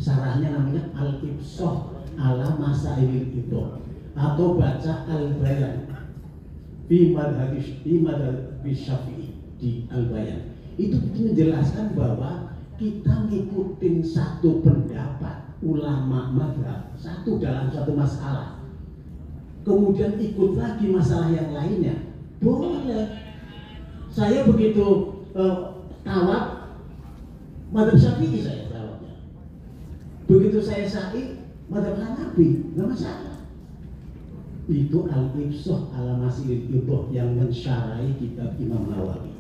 Sarahnya namanya Al-Ibsah ala Masailil Idah, atau baca Al-Bayan fi madhabi Syafi'i di Al-Bayan. Itu menjelaskan bahwa kita ngikutin satu pendapat ulama madhab satu dalam satu masalah, kemudian ikut lagi masalah yang lainnya, boleh. Saya begitu tawaf madhab Syafi'i, saya tawafnya. Begitu saya sa'i madhab Hanafi, nggak masalah. Itu Al-Ibsah ala Masailil Idah yang mensyarahi kitab Imam Nawawi.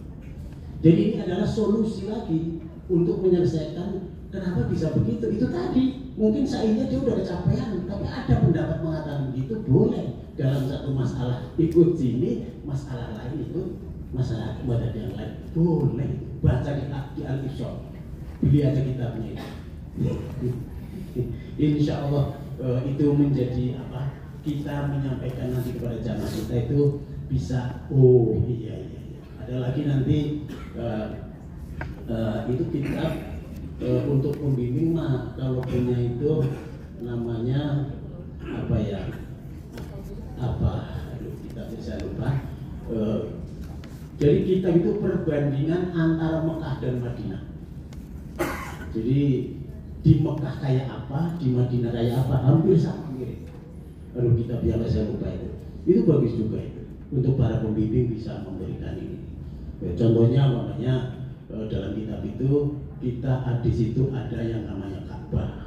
Jadi ini adalah solusi lagi untuk menyelesaikan kenapa bisa begitu. Itu tadi mungkin sa'inya dia udah kecapean, tapi ada pendapat mengatakan begitu, boleh dalam satu masalah ikut sini, masalah lain itu masalah madhab yang lain, boleh. Baca di Al-Ibsah, pilih aja kitabnya itu. Insya Allah itu menjadi apa, kita menyampaikan nanti kepada jamaah kita itu bisa, oh iya, ada lagi nanti itu kitab untuk pembimbing mah kalau punya itu namanya apa ya, kitabnya saya lupa. Jadi kitab itu perbandingan antara Mekah dan Madinah. Jadi di Mekah kayak apa, di Madinah kayak apa, hampir sama mirip. Kalau kitab yang saya lupa itu bagus juga itu untuk para pembimbing bisa memberikan ini. Contohnya makanya dalam kitab itu kita di situ ada yang namanya Ka'bah.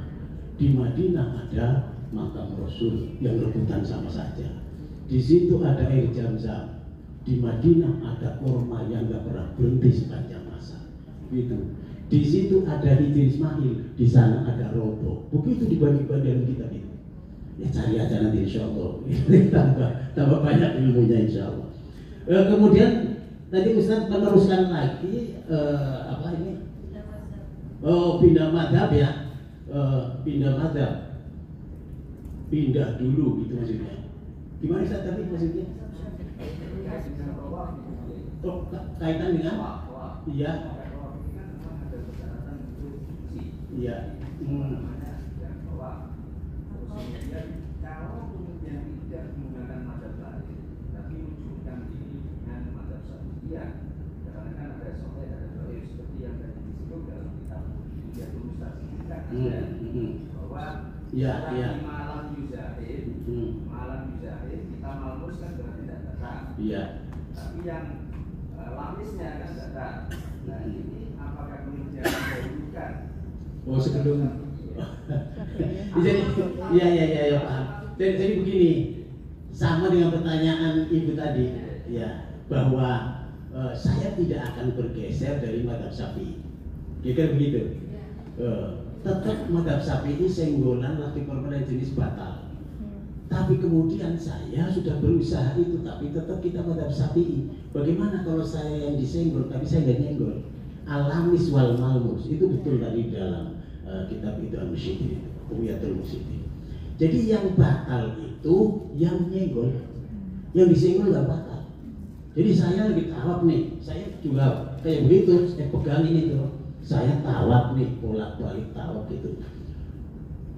Di Madinah ada makam Rasul yang rebutan sama saja. Di situ ada air Zam-Zam. Di Madinah ada kurma yang nggak pernah berhenti sepanjang masa. Gitu. Di situ ada Hijri Ismail, di sana ada Robo. Begitu dibagi-bagi dalam kitab itu. Ya cari aja nanti insya Allah. tambah banyak ilmunya insya Allah. Kemudian tadi Ustaz meneruskan lagi apa ini? Oh, pindah madhab ya. Pindah madhab. Pindah dulu gitu maksudnya. Gimana Ustaz tadi maksudnya? Oh, kaitan dengan? Iya. Iya. Kalau kemudian tidak menggunakan mazhab lain, tapi wujudkan diri dengan mazhab Syafi'iyah, karena kan ada soal ada dalil seperti yang tadi disebut dalam kitab Dia Ustaz kita ada bahwa malam yuzahid, kita malmuskan berarti tidak datang. Iya. Tapi yang lamisnya kan datang. Nah ini apakah kemudian didahulukan? Oh sebelum. Jadi ya paham. Jadi begini, sama dengan pertanyaan ibu tadi, ya bahwa saya tidak akan bergeser dari madhab Syafi'i. Kira begitu. Tetap madhab Syafi'i senggolan laki korban jenis batal. Tapi kemudian saya sudah berusaha itu, tapi tetap kita madhab Syafi'i. Bagaimana kalau saya yang disenggol, tapi saya nggak nyenggol? Alamis wal malmus itu betul tadi dalam kitab itu Al-Musyidi, Umiyatul Musyidi. Jadi yang batal itu yang nyenggol, yang disenggol nggak batal. Jadi saya lagi tawaf nih, saya juga kayak begitu, saya pegang ini tuh, saya tawaf nih, bolak-balik tawaf gitu.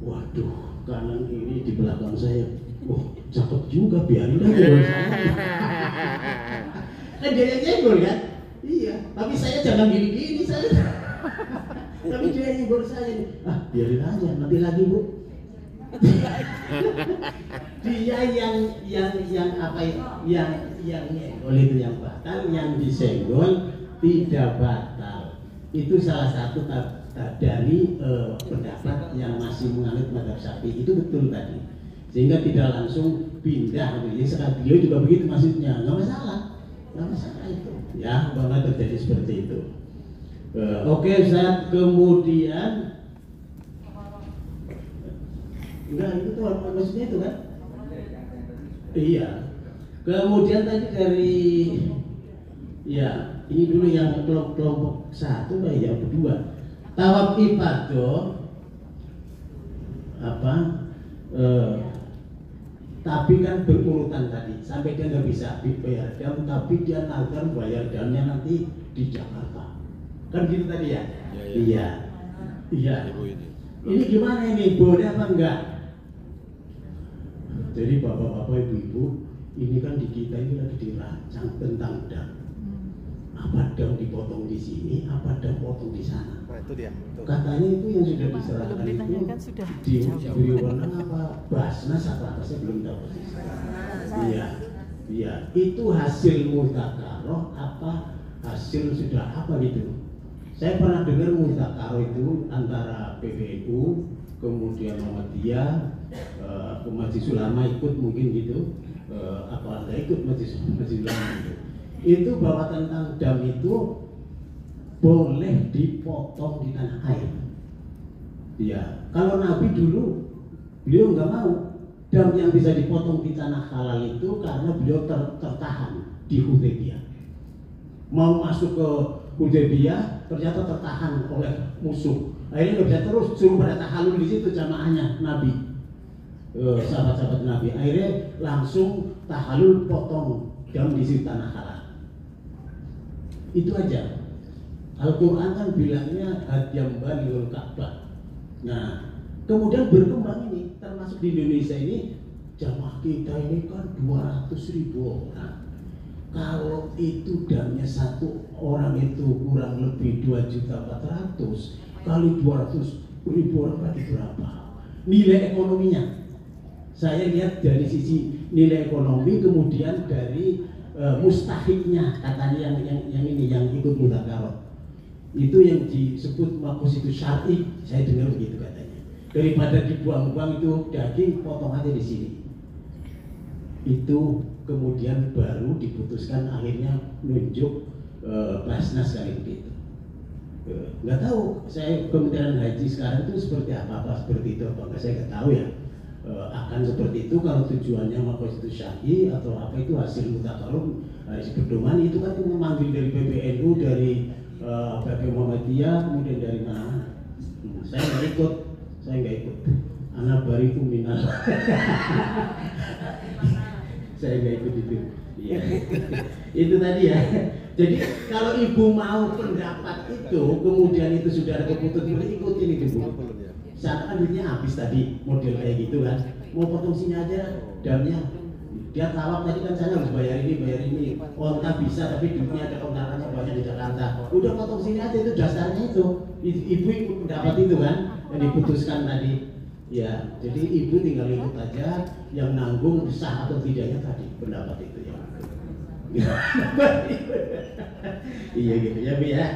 Waduh, kanan kiri di belakang saya, wah cakep juga, biarin aja saya. Kan dia yang nyenggol kan? Iya, tapi saya jangan gini-gini saya. Tapi dia yang nyenggol saya, biarin aja, nanti lagi bu. Dia yang apa yang nyenggol itu yang batal, yang disenggol tidak batal. Itu salah satu dari pendapat yang masih menganut mazhab Syafi'i, itu betul tadi. Sehingga tidak langsung pindah. Jadi sekarang beliau juga begitu maksudnya, nggak masalah itu. Ya, bahwa terjadi seperti itu. Oke, saat kemudian enggak itu tuh maksudnya itu kan? Iya. Kemudian tadi dari ya ini dulu yang kelompok satu lah ya kedua. Tawaf ifadah apa? Tapi kan berurutan tadi sampai dia nggak bisa bayar dam, tapi dia nazar bayar damnya nanti di Jakarta. Kan gitu tadi ya? Iya. Ini gimana ini, boleh apa enggak? Jadi bapak-bapak, ibu-ibu, ini kan di kita ini lagi dirancang tentang dam. Apa dam dipotong di sini, apa dam potong di sana. Nah, itu dia. Tuh. Katanya itu yang sudah diserahkan itu diberi wewenang apa Basnas apa saya belum tahu persis. Iya, iya. Itu hasil mudzakarah apa hasil sudah apa gitu. Saya pernah dengar mudzakarah itu antara PBNU, kemudian Muhammadiyah, Majelis Ulama ikut mungkin gitu, apa ada ikut Majelis Ulama gitu. Itu bahwa tentang dam itu boleh dipotong di tanah air. Ya, kalau Nabi dulu beliau nggak mau dam yang bisa dipotong di tanah halal itu karena beliau tertahan di Hudaybiyah. Mau masuk ke Hudaybiyah ternyata tertahan oleh musuh. Akhirnya nggak bisa terus, suruh pada tahalul di situ jamaahnya Nabi, sahabat-sahabat Nabi. Akhirnya langsung tahalul potong dam di situ tanah halal. Itu aja. Al-Quran kan bilangnya hadiyam balighul Ka'bah. Nah, kemudian berkembang ini, termasuk di Indonesia ini, jamaah kita ini kan 200.000 orang. Kalau itu damnya satu orang itu kurang lebih 2.400.000 kali 200.000 orang berarti berapa? Nilai ekonominya. Saya lihat dari sisi nilai ekonomi, kemudian dari mustahiknya, katanya yang ikut mudzakarah. Itu yang disebut makus itu syar'i, saya dengar begitu katanya. Daripada dibuang-buang itu daging, potong aja di sini. Itu kemudian baru diputuskan akhirnya nunjuk Basnas kali begitu. Nggak tahu, saya Kementerian Haji sekarang itu seperti apa seperti itu apa enggak, saya nggak tahu ya. Akan seperti itu kalau tujuannya makus itu syar'i atau apa itu hasil mudzakarah, hasil pedoman itu kan memanggil dari PBNU, dari PP Muhammadiyah, kemudian dari mana? Saya nggak ikut. Anak bariku minal. Saya nggak ikut itu. Iya. Itu tadi ya. Jadi kalau ibu mau pendapat itu, kemudian itu sudah ada keputusan, boleh ikutin itu bu. Saat kan duitnya habis tadi, model kayak gitu kan. Mau potong sini aja, damnya. Dia tawaf tadi kan saya harus bayar ini. Onta bisa, tapi duitnya ada kontrakannya banyak di Jakarta. Udah potong sini aja, itu dasarnya itu. Ibu ikut pendapat itu kan, yang diputuskan tadi. Ya, jadi ibu tinggal ikut aja, yang nanggung sah atau tidaknya tadi pendapat itu ya. Iya gitu ya, Bu ya.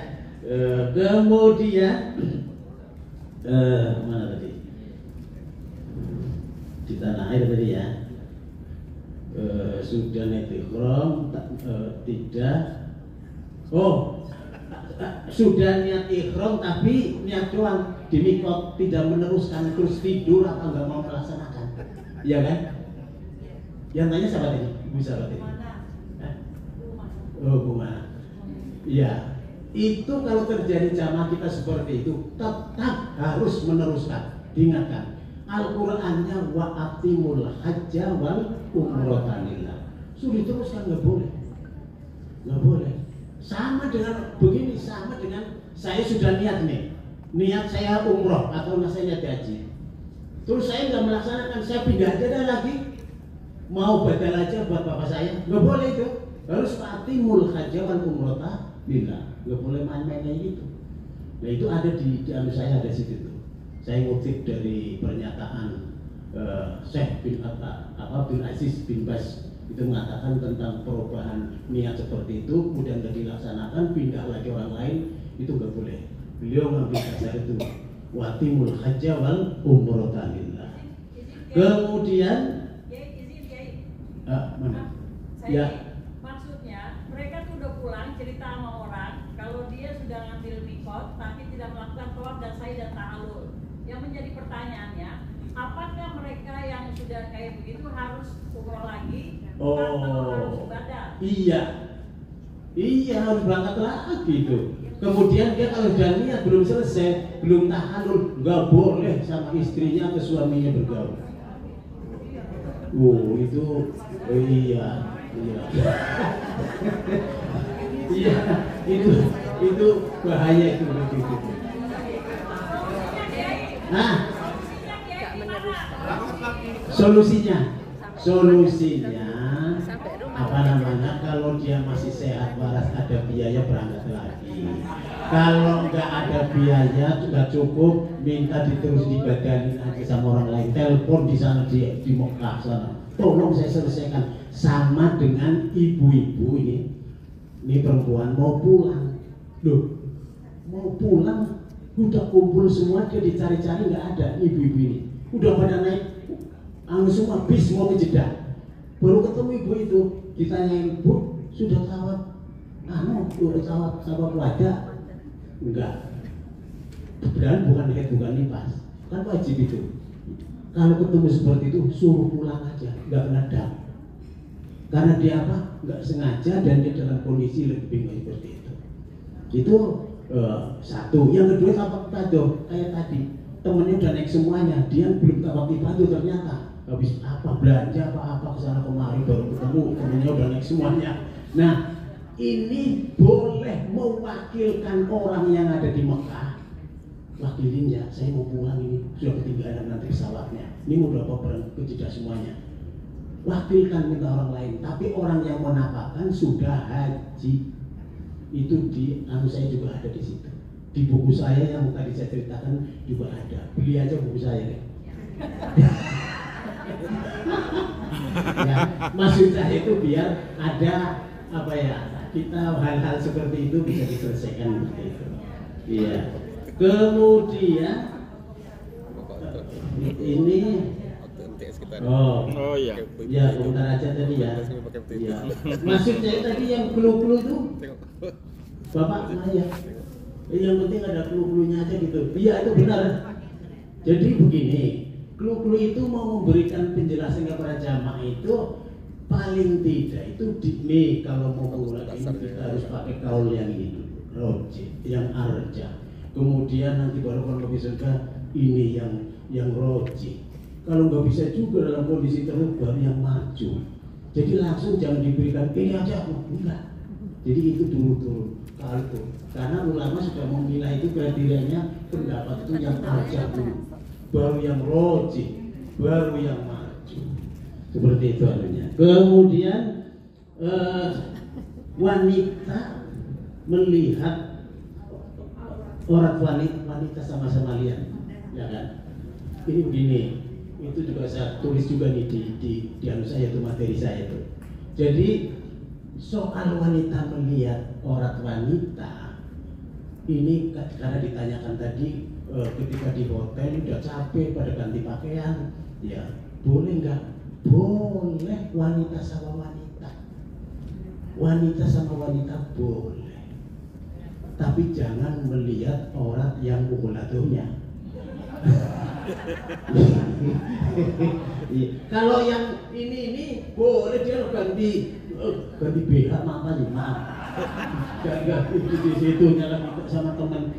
Kemudian mana tadi? Di tanah air tadi ya. Sudah niat ikhram tidak. Sudah niat ikhram tapi niat doang di mikot, tidak meneruskan, terus tidur apa nggak mau melaksanakan, iya kan? Yang tanya siapa tadi? Ibu siapa tadi? Bu Mana? Iya. Itu kalau terjadi jamaah kita seperti itu tetap harus meneruskan. Diingatkan Al-Qur'annya wa atimul hajja wal umrata lillah. Sudah diteruskan, nggak boleh. Sama dengan begini, sama dengan saya sudah niat saya umroh atau saya niat haji. Terus saya nggak melaksanakan, saya pindah aja dah lagi. Mau badal aja buat bapak saya, nggak boleh itu. Harus atimul hajja wal umrata lillah. Nggak boleh main-main kayak gitu. Nah itu ada di saya ada situ tuh. Saya ngutip dari pernyataan Syekh bin Abdul Aziz bin Baz, itu mengatakan tentang perubahan niat seperti itu, kemudian tidak dilaksanakan, pindah lagi orang lain, itu nggak boleh. Beliau mengambil dasar itu, watimul hajja wal umrata lillah. Kemudian, mana? Ya. Maksudnya mereka tuh udah pulang cerita sama orang kalau dia sudah ngambil mikot tapi tidak melakukan tawaf dan sa'i dan ta'alul. Yang menjadi pertanyaannya, apakah mereka yang sudah kayak begitu harus umroh lagi atau harus ibadah? Iya harus berangkat lagi itu. Kemudian dia kalau sudah niat belum selesai, belum tahalul, nggak boleh sama istrinya atau suaminya bergaul. Itu iya. Iya, itu bahaya itu begitu. Nah, Nggak meneruskan. solusinya apa namanya, kalau dia masih sehat waras ada biaya berangkat lagi. Kalau nggak ada biaya nggak cukup, minta diterus dibadanin aja sama orang lain, telepon di sana di Mekah sana, tolong saya selesaikan. Sama dengan ibu-ibu ini perempuan mau pulang, loh mau pulang udah kumpul semua, dia dicari-cari nggak ada, ibu-ibu ini udah pada naik semua bis mau ke Jeddah, baru ketemu ibu itu, ditanyain, Bu sudah tawaf tawaf wada? Enggak, kebetulan bukan nifas, kan wajib itu. Kalau ketemu seperti itu suruh pulang aja, nggak kena dam. Karena dia apa? Nggak sengaja dan dia dalam kondisi lebih bingung seperti itu. Itu satu. Yang kedua tawaf ifadah, kayak tadi temennya udah naik semuanya, dia belum tawaf ifadah, ternyata habis belanja apa kesana kemari baru ketemu temennya udah naik semuanya. Nah, ini boleh mewakilkan orang yang ada di Mekah, wakilin ya, saya mau pulang ini sudah ketinggalan nanti pesawatnya, ini mau berapa barang ke Jeddah semuanya, wakilkan minta orang lain. Tapi orang yang menapakkan sudah haji, itu di saya juga ada di situ, di buku saya yang tadi saya ceritakan juga ada, beli aja buku saya ya. Ya, maksud saya itu biar ada apa ya, kita hal-hal seperti itu bisa diselesaikan seperti itu. Iya. Kemudian ini oh iya. Ya, bentar aja tadi ya. Iya. Maksud saya tadi yang clue-clue itu Bapak ya. Yang penting ada clue-cluenya aja gitu. Iya, itu benar. Jadi begini, clue-clue itu mau memberikan penjelasan kepada jamaah itu paling tidak itu nih, kalau mau mulai ini kita harus pakai kaul yang ini, roji, yang arja. Kemudian nanti baru kalau bisa ini yang roji. Kalau nggak bisa juga dalam kondisi terus baru yang maju. Jadi langsung jangan diberikan ini aja, enggak. Jadi itu dulu kalau itu, karena ulama sudah memilah itu kriterianya pendapat itu yang arja dulu, baru yang roji, baru yang maju. Seperti itu adanya. Kemudian wanita melihat orang wanita sama-sama lihat, ya kan? Ini begini, itu juga saya tulis juga nih di saya itu materi saya itu. Jadi soal wanita melihat orang wanita ini karena ditanyakan tadi ketika di hotel udah capek pada ganti pakaian, ya boleh nggak? Boleh wanita sama wanita boleh, tapi jangan melihat orang yang mukulaturnya. Kalau yang ini boleh dia ganti BH matanya, maaf, ganti di situ nyala sama teman.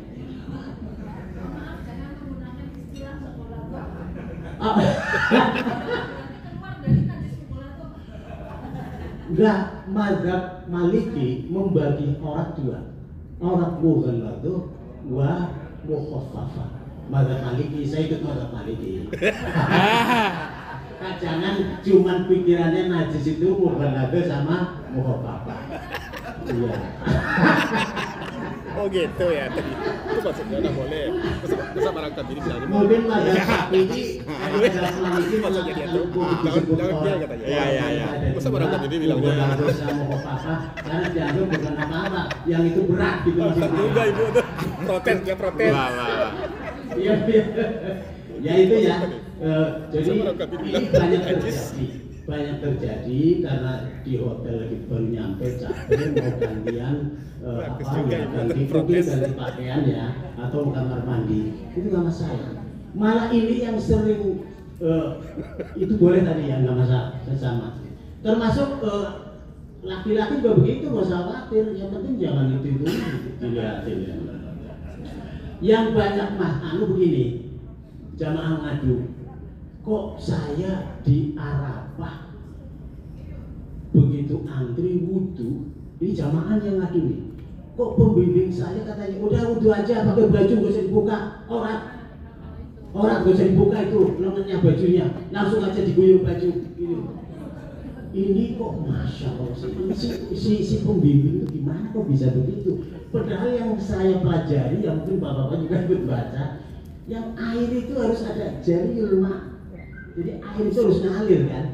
Enggak, mazhab Maliki membagi orang dua, orang mughalladhu wa mukhaffafah. Mazhab Maliki, saya ikut mazhab Maliki. Jangan cuman pikirannya najis itu mughalladhu sama mukhaffafah. Iya. Oh gitu ya tadi. Itu maksudnya nggak boleh. Masa barangkali diri bilang mungkin mazhab Syafi'i dalam Maliki maksudnya dia tuh jangan dia katanya. Iya. Masa barangkali diri bilang karena dianggap bukan apa-apa, yang itu berat gitu. Juga ibu tuh protes. Iya. Ya itu ya. Jadi ini banyak terjadi karena di hotel lagi baru nyampe capek mau gantian ganti pakaian ya, atau kamar mandi, itu nggak masalah. Malah ini yang sering itu boleh tadi ya, nggak masalah, sama. Termasuk laki-laki juga begitu, nggak usah khawatir. Yang penting jangan itu dilihatin ya. Yang banyak begini, jamaah ngadu, kok saya di Arafah begitu antri wudu, ini jamaah yang ngadu nih, kok pembimbing saya katanya udah wudu aja pakai baju gak usah dibuka, orang Orang gak usah dibuka itu lengannya bajunya, langsung aja diguyur baju. Ini kok masya Allah si pembimbing itu gimana kok bisa begitu? Padahal yang saya pelajari, yang mungkin bapak-bapak juga ikut baca, yang air itu harus ada jari ulma. Jadi air itu harus ngalir kan?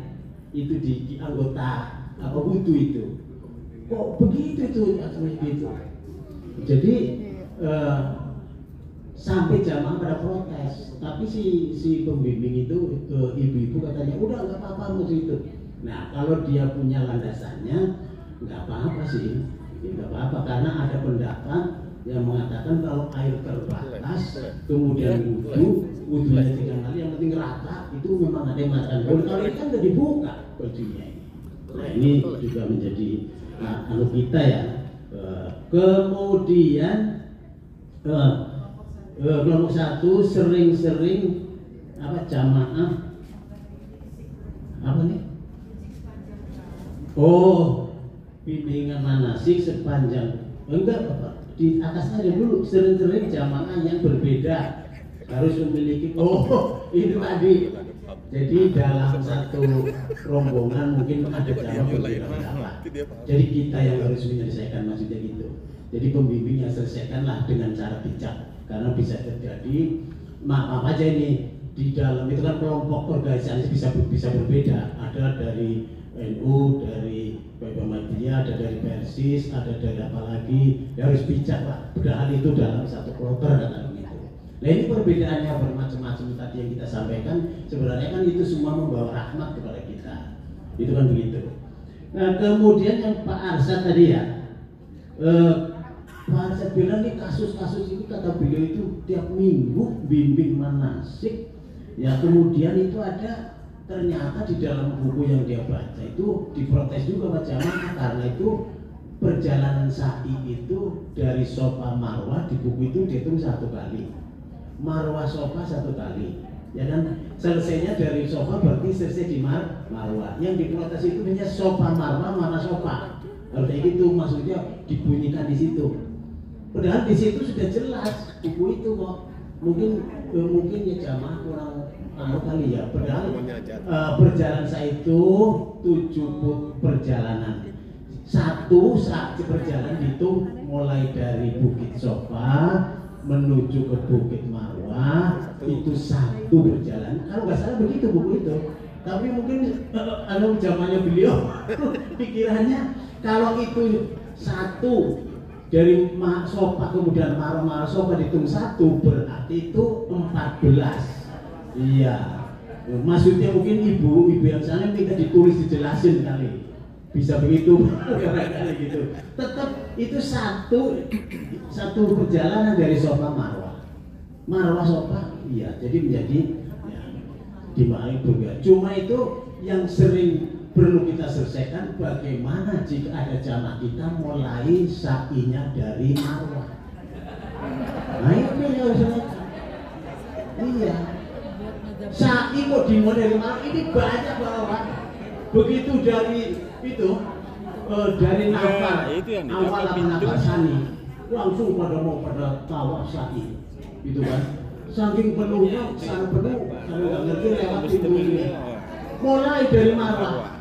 Itu di anggota apa wudu itu. Kok begitu itu? Gitu. Jadi sampai jamaah pada protes, tapi si pembimbing itu ibu-ibu katanya udah nggak apa-apa musuh itu. Nah kalau dia punya landasannya nggak apa-apa sih, nggak apa-apa karena ada pendapat yang mengatakan kalau air terbatas kemudian wudunya 3 kali yang penting rata itu memang ada yang mengatakan kalau ini kan udah dibuka bajunya ini. Nah ini juga menjadi anu kita ya. Kemudian kelompok 1 sering-sering apa jamaah apa nih? Oh, bimbingan manasik sepanjang enggak Bapak, di atasnya ada dulu sering-sering jamaah yang berbeda harus memiliki itu tadi. Jadi dalam satu rombongan mungkin ada jamaah berbeda. Jadi kita yang harus menyelesaikan maksudnya gitu. Jadi pembimbing yang selesaikanlah dengan cara bijak karena bisa terjadi maaf aja ini di dalam itu kan kelompok organisasi bisa berbeda. Ada dari NU, dari Muhammadiyah, ada dari Persis, ada dari apa lagi, ya harus bijak lah. Padahal itu dalam satu kloter kata begitu. Nah ini perbedaannya bermacam-macam tadi yang kita sampaikan. Sebenarnya kan itu semua membawa rahmat kepada kita. Itu kan begitu. Nah kemudian yang Pak Arsyad tadi ya, Pak Arsyad bilang nih kasus-kasus ini kata beliau itu tiap minggu bimbing manasik. Ya kemudian itu ada ternyata di dalam buku yang dia baca itu diprotes juga Pak Jamaah karena itu perjalanan sa'i itu dari Sofa Marwah di buku itu dihitung 1 kali, Marwah Sofa 1 kali, ya kan selesainya dari Sofa berarti selesai di Marwah. Yang diprotes itu hanya Sofa Marwah mana Sofa, artinya gitu maksudnya dibunyikan di situ. Padahal di situ sudah jelas buku itu kok. Mungkin ya jamaah kurang kali ya. Padahal perjalanan saya itu 7 perjalanan. 1 saat perjalanan itu mulai dari Bukit Sofa menuju ke Bukit Marwah itu 1 perjalanan. Kalau nggak salah begitu buku itu. Tapi mungkin zamannya beliau pikirannya kalau itu 1 dari Sofa kemudian Marwah Sofa dihitung 1 berarti itu 14. Iya, maksudnya mungkin ibu yang sana minta ditulis dijelasin kali, bisa begitu kali gitu. Tetap itu satu perjalanan dari Sofa Marwah Sofa, iya. Jadi menjadi ya, dimana juga. Cuma itu yang sering perlu kita selesaikan bagaimana jika ada jamaah kita mulai sa'inya dari Marwah. Nah ini yang harus selesai. Iya. Sa'i kok dimulai dari Marwah ini banyak Bapak. Begitu dari itu dari Nafal apa Nafal Sani langsung pada tawaf sa'i, gitu kan? Saking penuhnya, sangat penuh, kalau nggak ngerti lewat itu ini. Mulai dari Marwah.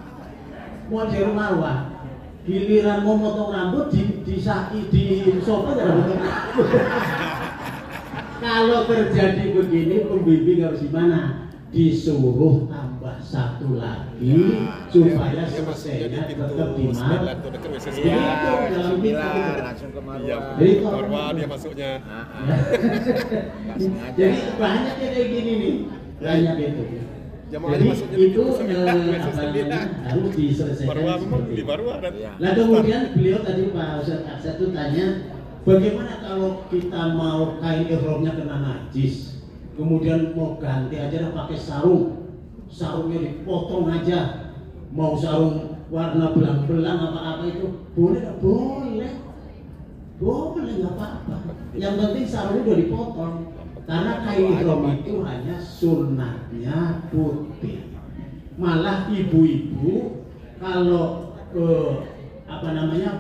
Giliran mau motong rambut di Sofa jangan motong rambut. Kalau terjadi begini pembimbing harus gimana? Disuruh tambah 1 lagi supaya selesainya tetap di Marwah. Langsung ke Marwah. Jadi Marwah dia masuknya. Jadi banyak kayak gini nih, banyak itu. Jadi itu harus diselesaikan seperti itu. Nah kemudian beliau tadi Pak Ustadz Aksad itu tanya bagaimana kalau kita mau kain ihramnya kena najis, kemudian mau ganti aja pakai sarungnya dipotong aja, mau sarung warna belang-belang apa-apa itu boleh nggak? Boleh nggak apa-apa. Yang penting sarungnya udah dipotong. Karena kain ihram itu hanya sunnahnya putih. Malah ibu-ibu kalau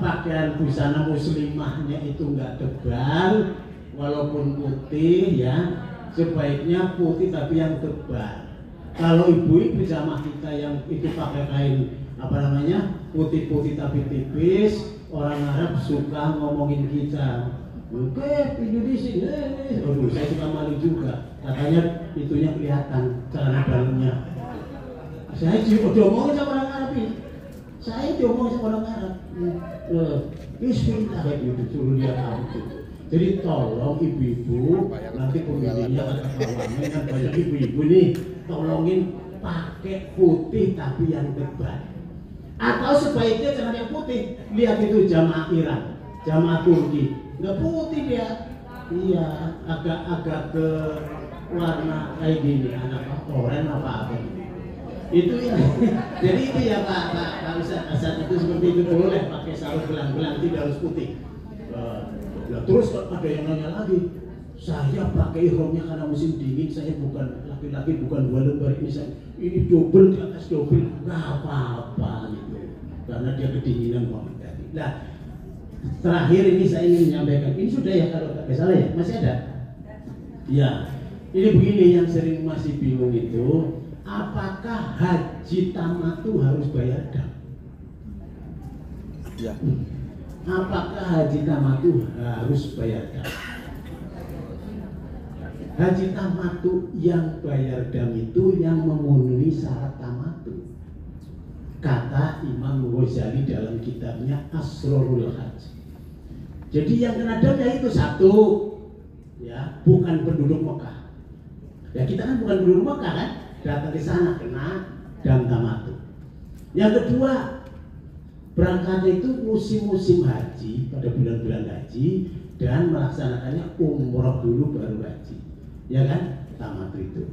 pakaian busana muslimahnya itu enggak tebal, walaupun putih ya, sebaiknya putih tapi yang tebal. Kalau ibu-ibu jamaah kita yang itu pakai kain putih-putih tapi tipis, orang Arab suka ngomongin kita. Oke, Indonesia, aduh, saya suka malu juga. Katanya itunya kelihatan celana dalamnya. Saya diomongin sama orang Arab ini. Saya diomongin sama orang Arab. Bismillah kayak gitu, suruh lihat aku. Jadi tolong ibu-ibu, nanti pemilihnya kata kawannya kan banyak ibu-ibu nih, tolongin pakai putih tapi yang tebal. Atau sebaiknya jangan yang putih. Lihat itu jamaah Iran, jamaah Turki, nggak putih dia. Iya, agak ke warna kayak gini, oranye apa gitu. Itu ya. Jadi itu ya Pak Ustaz itu seperti itu, boleh pakai sarung belang-belang, tidak harus putih. Ya, terus ada yang nanya lagi, saya pakai ihramnya karena musim dingin, saya bukan laki-laki, bukan 2 lembar ini double di atas double, nggak apa-apa gitu, karena dia kedinginan banget. Nah, terakhir ini saya ingin menyampaikan, ini sudah ya kalau tak salah ya, masih ada? Ya, ini begini yang sering masih bingung itu, apakah haji tamatu harus bayar dam? Ya. Apakah haji tamatu harus bayar dam? Haji tamatu yang bayar dam itu yang memenuhi syarat tamatu. Kata Imam Ghazali dalam kitabnya Asrorul Haji. Jadi yang kena dam ya itu satu, ya, bukan penduduk Mekah. Ya kita kan bukan penduduk Mekah kan, datang ke sana kena dam tamatu. Yang kedua, berangkatnya itu musim-musim haji, pada bulan-bulan haji, dan melaksanakannya umroh dulu baru haji, ya kan, tamatu itu.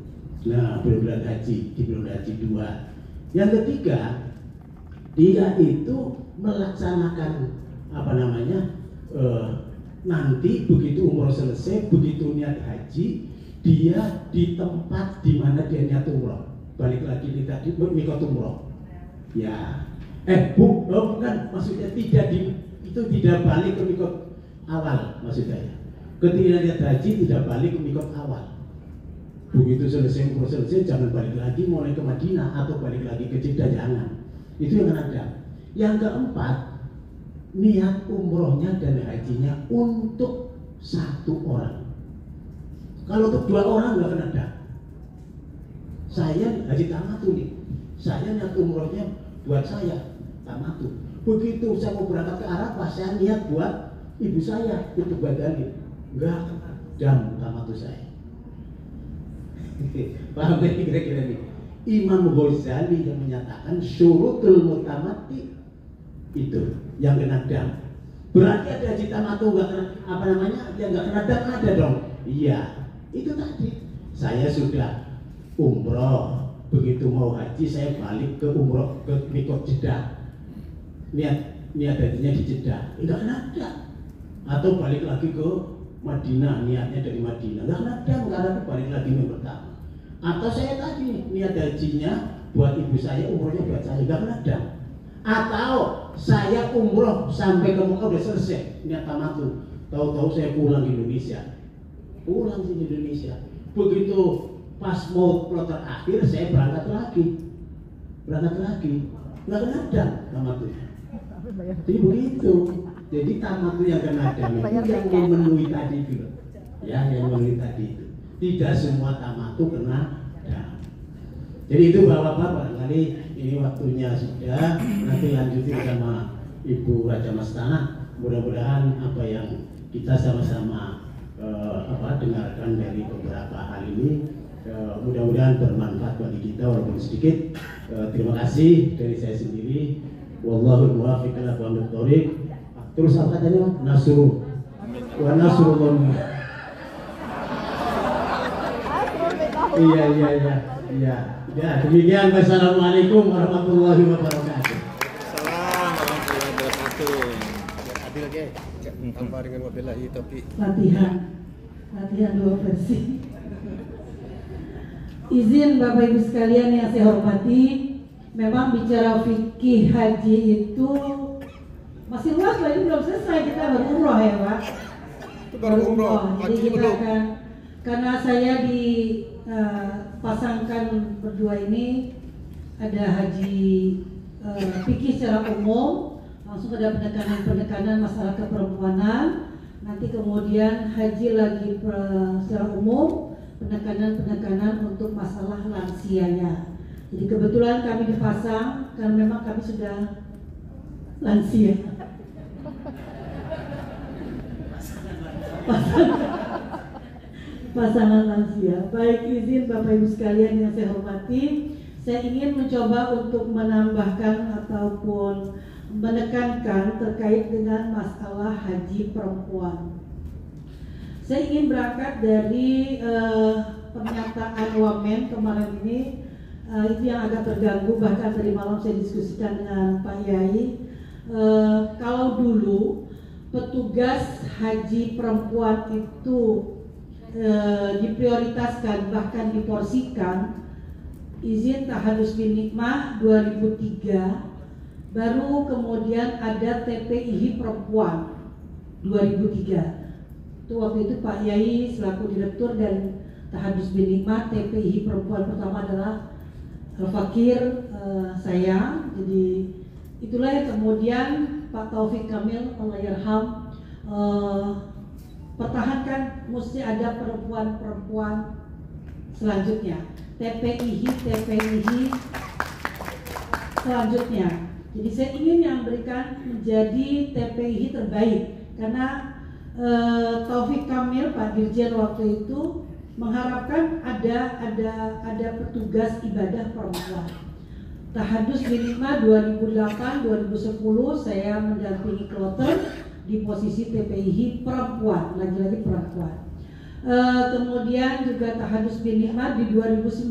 Nah, bulan-bulan haji, di bulan haji 2. Yang ketiga, dia itu melaksanakan nanti begitu umroh selesai, begitu niat haji, dia di tempat di mana dia niat umroh, balik lagi ini tadi mikot umroh, ya. Bukan, maksudnya tidak balik ke mikot awal, maksudnya. Ketika niat haji tidak balik ke mikot awal. Begitu selesai umroh selesai, jangan balik lagi mulai ke Madinah atau balik lagi ke Jeddah, jangan. Itu yang ada. Yang keempat, niat umrohnya dan hajinya untuk 1 orang. Kalau untuk 2 orang nggak kena dam. Saya haji tamatu nih, saya niat umrohnya buat saya tamatu. Begitu saya mau berangkat ke Arafah, saya niat buat ibu saya untuk badalin, nggak kena dam tamatu saya. Paham kan kira-kira nih? Imam Ghazali yang menyatakan syurutul mutamati itu yang kena dam. Berarti ada haji tamatu nggak kena yang nggak kena dam ada dong. Iya, itu tadi saya sudah umroh, begitu mau haji saya balik ke umroh ke mikot Jeddah, niat hajinya di Jeddah, nggak kena dam. Atau balik lagi ke Madinah, niatnya dari Madinah, nggak kena dam karena balik lagi yang pertama. Atau saya tadi niat hajinya buat ibu saya, umrohnya buat saya, nggak kena dam. Atau saya umroh sampai ke Mekah udah selesai niat tamatu, tahu-tahu saya pulang ke Indonesia, pulang di Indonesia. Begitu pas mau kloter akhir saya berangkat lagi, nggak kena dam tamatunya. Jadi begitu. Jadi tamatu yang kena dam itu yang memenuhi tadi itu, ya, yang memenuhi tadi itu. Tidak semua tamatu kena dam. Jadi itu Bapak-bapak, barangkali ini waktunya sudah, nanti lanjutin sama Ibu Raja Mastana. Mudah-mudahan apa yang kita sama-sama dengarkan dari beberapa hal ini mudah-mudahan bermanfaat bagi kita walaupun sedikit. Terima kasih dari saya sendiri. Wallahul muwaffiq ila aqwamit thoriq. Terus apa katanya? Nasru wa nasrullah. Iya. Ya, demikian. Wassalamualaikum warahmatullahi wabarakatuh. Assalamualaikum warahmatullahi wabarakatuh. Adil ke? Tanpa dengan wabillahi taufiq. Latihan 2 versi. Izin Bapak Ibu sekalian yang saya hormati, memang bicara fikih haji itu masih luas lagi, belum selesai, kita berumroh ya Pak. Itu baru umroh, Jadi haji kita belum. akan karena saya dipasangkan berdua ini, ada Haji fikih secara umum, langsung ada penekanan masalah keperempuanan, nanti kemudian haji lagi secara umum, penekanan untuk masalah lansianya. Jadi kebetulan kami dipasang karena memang kami sudah lansia. Pasangan lansia. Baik, izin Bapak Ibu sekalian yang saya hormati, saya ingin mencoba untuk menambahkan ataupun menekankan terkait dengan masalah haji perempuan. Saya ingin berangkat dari pernyataan Wamen kemarin ini, itu yang agak terganggu, bahkan tadi malam saya diskusikan dengan Pak Yai. Kalau dulu petugas haji perempuan itu diprioritaskan, bahkan diporsikan, izin tahadus bin nikmah 2003, baru kemudian ada TPIH perempuan 2003. Itu waktu itu Pak Yai selaku direktur dan tahadus bin nikmah. TPIH perempuan pertama adalah Al-Fakir, saya. Jadi itulah yang kemudian Pak Taufik Kamil Allahyarham pertahankan, mesti ada perempuan-perempuan selanjutnya, TPIH selanjutnya. Jadi saya ingin yang berikan menjadi TPIH terbaik, karena Taufik Kamil Pak Dirjen waktu itu mengharapkan ada petugas ibadah perempuan. Tahadus Minima 2008-2010 saya mendampingi kloter di posisi TPIH perempuan, lagi-lagi perempuan. Kemudian juga tahadus Minima di 2019,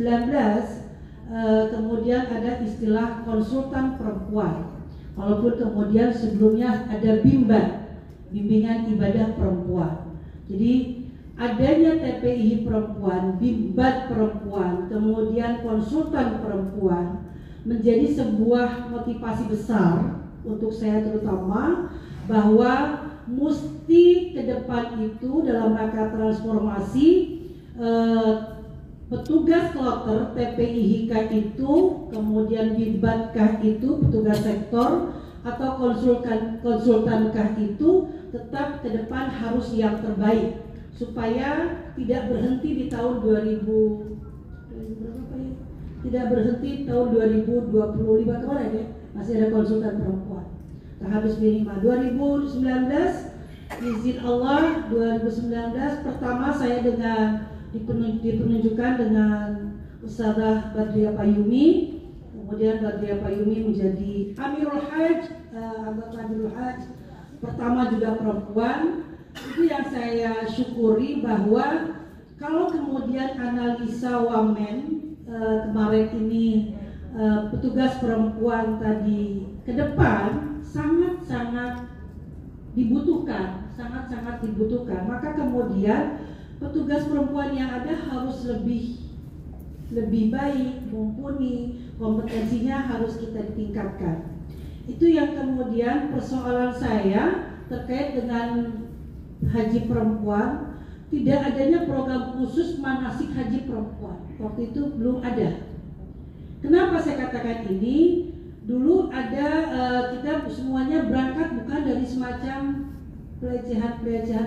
kemudian ada istilah konsultan perempuan. Walaupun kemudian sebelumnya ada bimbingan ibadah perempuan. Jadi adanya TPIH perempuan, bimbat perempuan, kemudian konsultan perempuan menjadi sebuah motivasi besar untuk saya, terutama bahwa mesti ke depan itu dalam rangka transformasi petugas kloter TPIH itu, kemudian bimbatkah itu, petugas sektor atau konsultankah itu, tetap ke depan harus yang terbaik supaya tidak berhenti di tahun 2025 kemarin ya, masih ada konsultan perempuan. Tahadus Minima 2019, izin Allah 2019 pertama saya dengan dipenunjukkan dengan Ustazah Badriah Payumi. Kemudian Badriah Payumi menjadi Amirul Hajj, anggota Amirul Hajj pertama juga perempuan. Itu yang saya syukuri, bahwa kalau kemudian analisa Wamen kemarin ini petugas perempuan tadi ke depan sangat-sangat dibutuhkan, maka kemudian petugas perempuan yang ada harus lebih baik, mumpuni, kompetensinya harus kita tingkatkan. Itu yang kemudian persoalan saya terkait dengan haji perempuan. Tidak adanya program khusus manasik haji perempuan, waktu itu belum ada. Kenapa saya katakan ini? Dulu ada kita semuanya berangkat bukan dari semacam pelecehan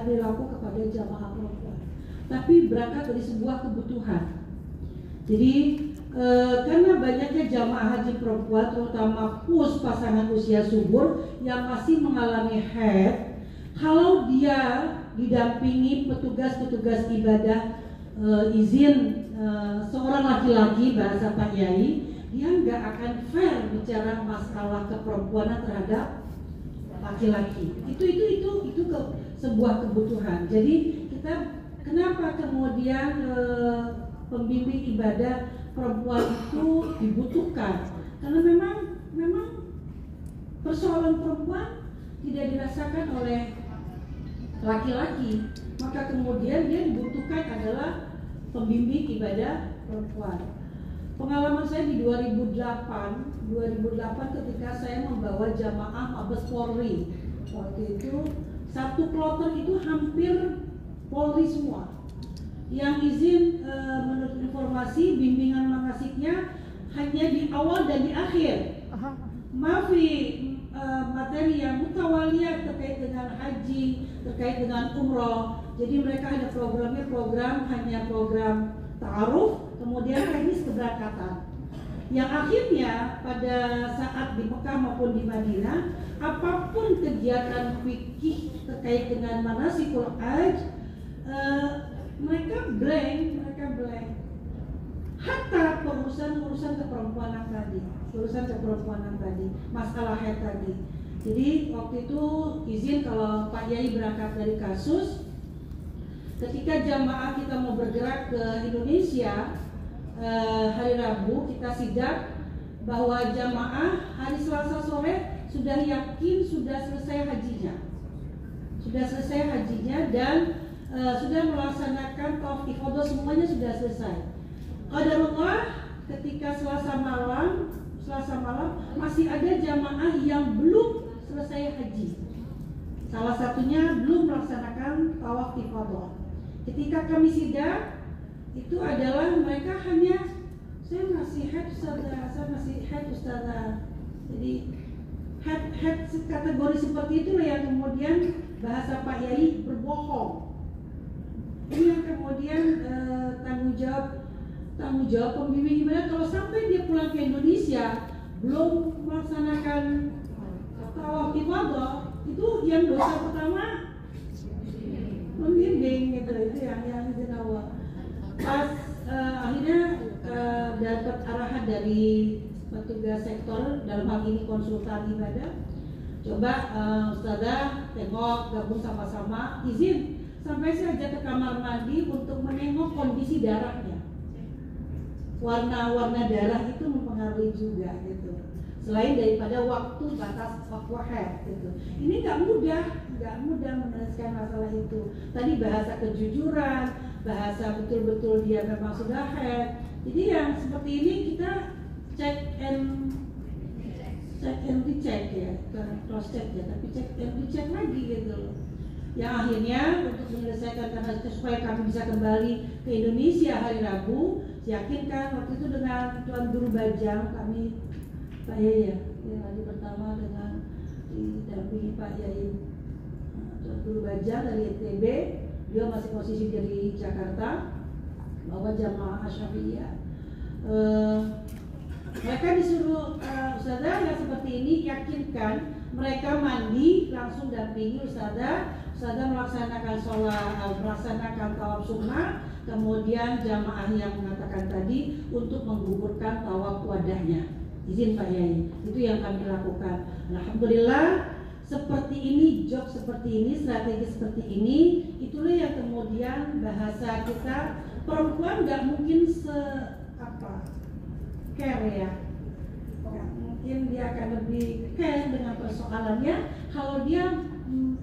perilaku kepada jamaah perempuan, tapi berangkat dari sebuah kebutuhan. Jadi karena banyaknya jamaah haji perempuan, terutama pasangan usia subur yang masih mengalami haid, kalau dia didampingi petugas ibadah izin seorang laki-laki, bahasa Pak Yai, dia nggak akan fair bicara masalah keperempuanan terhadap laki-laki. Itu sebuah kebutuhan. Jadi kita kenapa kemudian pembimbing ibadah perempuan itu dibutuhkan? Karena memang persoalan perempuan tidak dirasakan oleh laki-laki, maka kemudian dia dibutuhkan adalah pembimbing ibadah perempuan. Pengalaman saya di 2008 ketika saya membawa jamaah Mabes Polri, waktu itu satu kloter itu hampir Polri semua. yang izin menurut informasi bimbingan manasiknya hanya di awal dan di akhir. Mafi materi yang mutawaliyah terkait dengan haji, terkait dengan umroh. Jadi mereka ada programnya, hanya program ta'aruf, kemudian teknis keberangkatan. Yang akhirnya pada saat di Mekah maupun di Madinah, apapun kegiatan fikih terkait dengan manasikul hajj, mereka blank. Hatta urusan keperempuanan tadi, masalah haid tadi. Jadi waktu itu izin kalau Pak Yai berangkat dari kasus, ketika jamaah kita mau bergerak ke Indonesia hari Rabu, kita sidak bahwa jamaah hari Selasa sore sudah yakin sudah selesai hajinya dan sudah melaksanakan tawaf ifadah, semuanya sudah selesai. Qadarullah ketika Selasa malam masih ada jamaah yang belum selesai haji. Salah satunya belum melaksanakan tawaf ifadah. Ketika kami sidak, itu adalah mereka hanya saya masih haid ustazah. Jadi haid kategori seperti itulah yang kemudian bahasa Pak Yai berbohong. Ini yang kemudian tanggung jawab pembimbing ibadah. Kalau sampai dia pulang ke Indonesia belum melaksanakan tawaf ifadah, itu yang dosa pertama membimbing gitu, itu yang izin awal. Pas akhirnya dapat arahan dari petugas sektor, dalam hal ini konsultan ibadah, coba ustazah tengok, gabung sama-sama, izin sampai saya ajak ke kamar mandi untuk menengok kondisi darahnya. Warna darah itu mempengaruhi juga gitu. Selain daripada batas waktu haid gitu. Ini nggak mudah menuliskan masalah itu. Tadi bahasa kejujuran, bahasa betul-betul dia memang sudah haid. Jadi yang seperti ini kita check and recheck ya, bukan cross check ya, tapi check and recheck lagi gitu. Yang akhirnya untuk menyelesaikan karena supaya kami bisa kembali ke Indonesia hari Rabu, yakinkan waktu itu dengan Tuan Guru Bajang, kami Pak Yai ya, hari pertama dengan didampingi Pak Yai Tuan Guru Bajang dari NTB, dia masih posisi dari Jakarta, bahwa jamaah Asy-Syafi'iyah mereka disuruh ustazah yang seperti ini, yakinkan mereka mandi langsung dampingi ustazah melaksanakan sholat, melaksanakan tawaf sunnah, kemudian jamaah yang mengatakan tadi untuk menggugurkan tawaf wadahnya. Izin Pak Yai, itu yang kami lakukan. Alhamdulillah, seperti ini, job seperti ini, strategi seperti ini, itulah yang kemudian bahasa kita perempuan nggak mungkin care ya. Mungkin dia akan lebih care dengan persoalannya kalau dia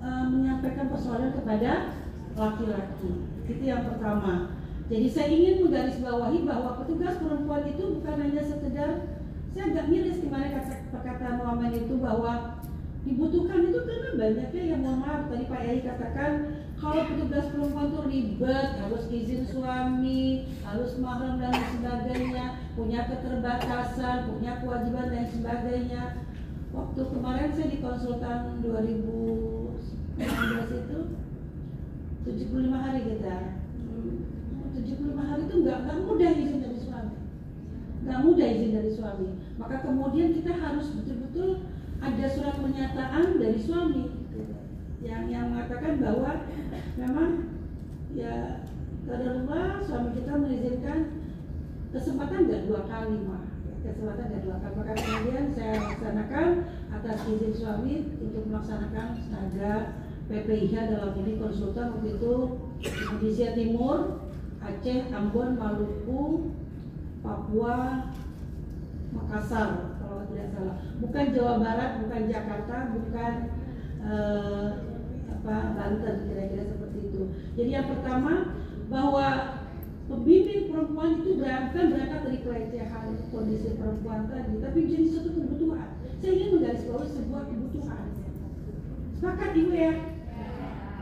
menyampaikan persoalan kepada laki-laki. Itu yang pertama. Jadi saya ingin menggarisbawahi bahwa petugas perempuan itu bukan hanya sekedar, saya agak miris kemarin perkataan Muhammad itu bahwa dibutuhkan itu karena banyaknya yang mohon maaf, tadi Pak Yai katakan kalau petugas perempuan itu ribet, harus izin suami, harus mahram dan sebagainya, punya keterbatasan, punya kewajiban dan sebagainya. Waktu kemarin saya di konsultan 2019 itu 75 hari kita. 75 hari itu nggak mudah izin dari suami. Maka kemudian kita harus betul-betul ada surat pernyataan dari suami yang mengatakan bahwa memang ya qadarullah suami kita mengizinkan kesempatan nggak 2 kali maka kemudian saya laksanakan atas izin suami untuk melaksanakan tenaga PPIH dalam ini konsultan waktu itu Indonesia Timur, Aceh, Ambon, Maluku, Papua, Makassar kalau tidak salah, bukan Jawa Barat, bukan Jakarta, bukan Banten, kira-kira seperti itu. Jadi yang pertama bahwa pembimbing perempuan itu berangkat dari pelecehan kondisi perempuan tadi, tapi jadi suatu kebutuhan. Saya ingin menggarisbawahi sebuah kebutuhan. Sepakat Ibu ya?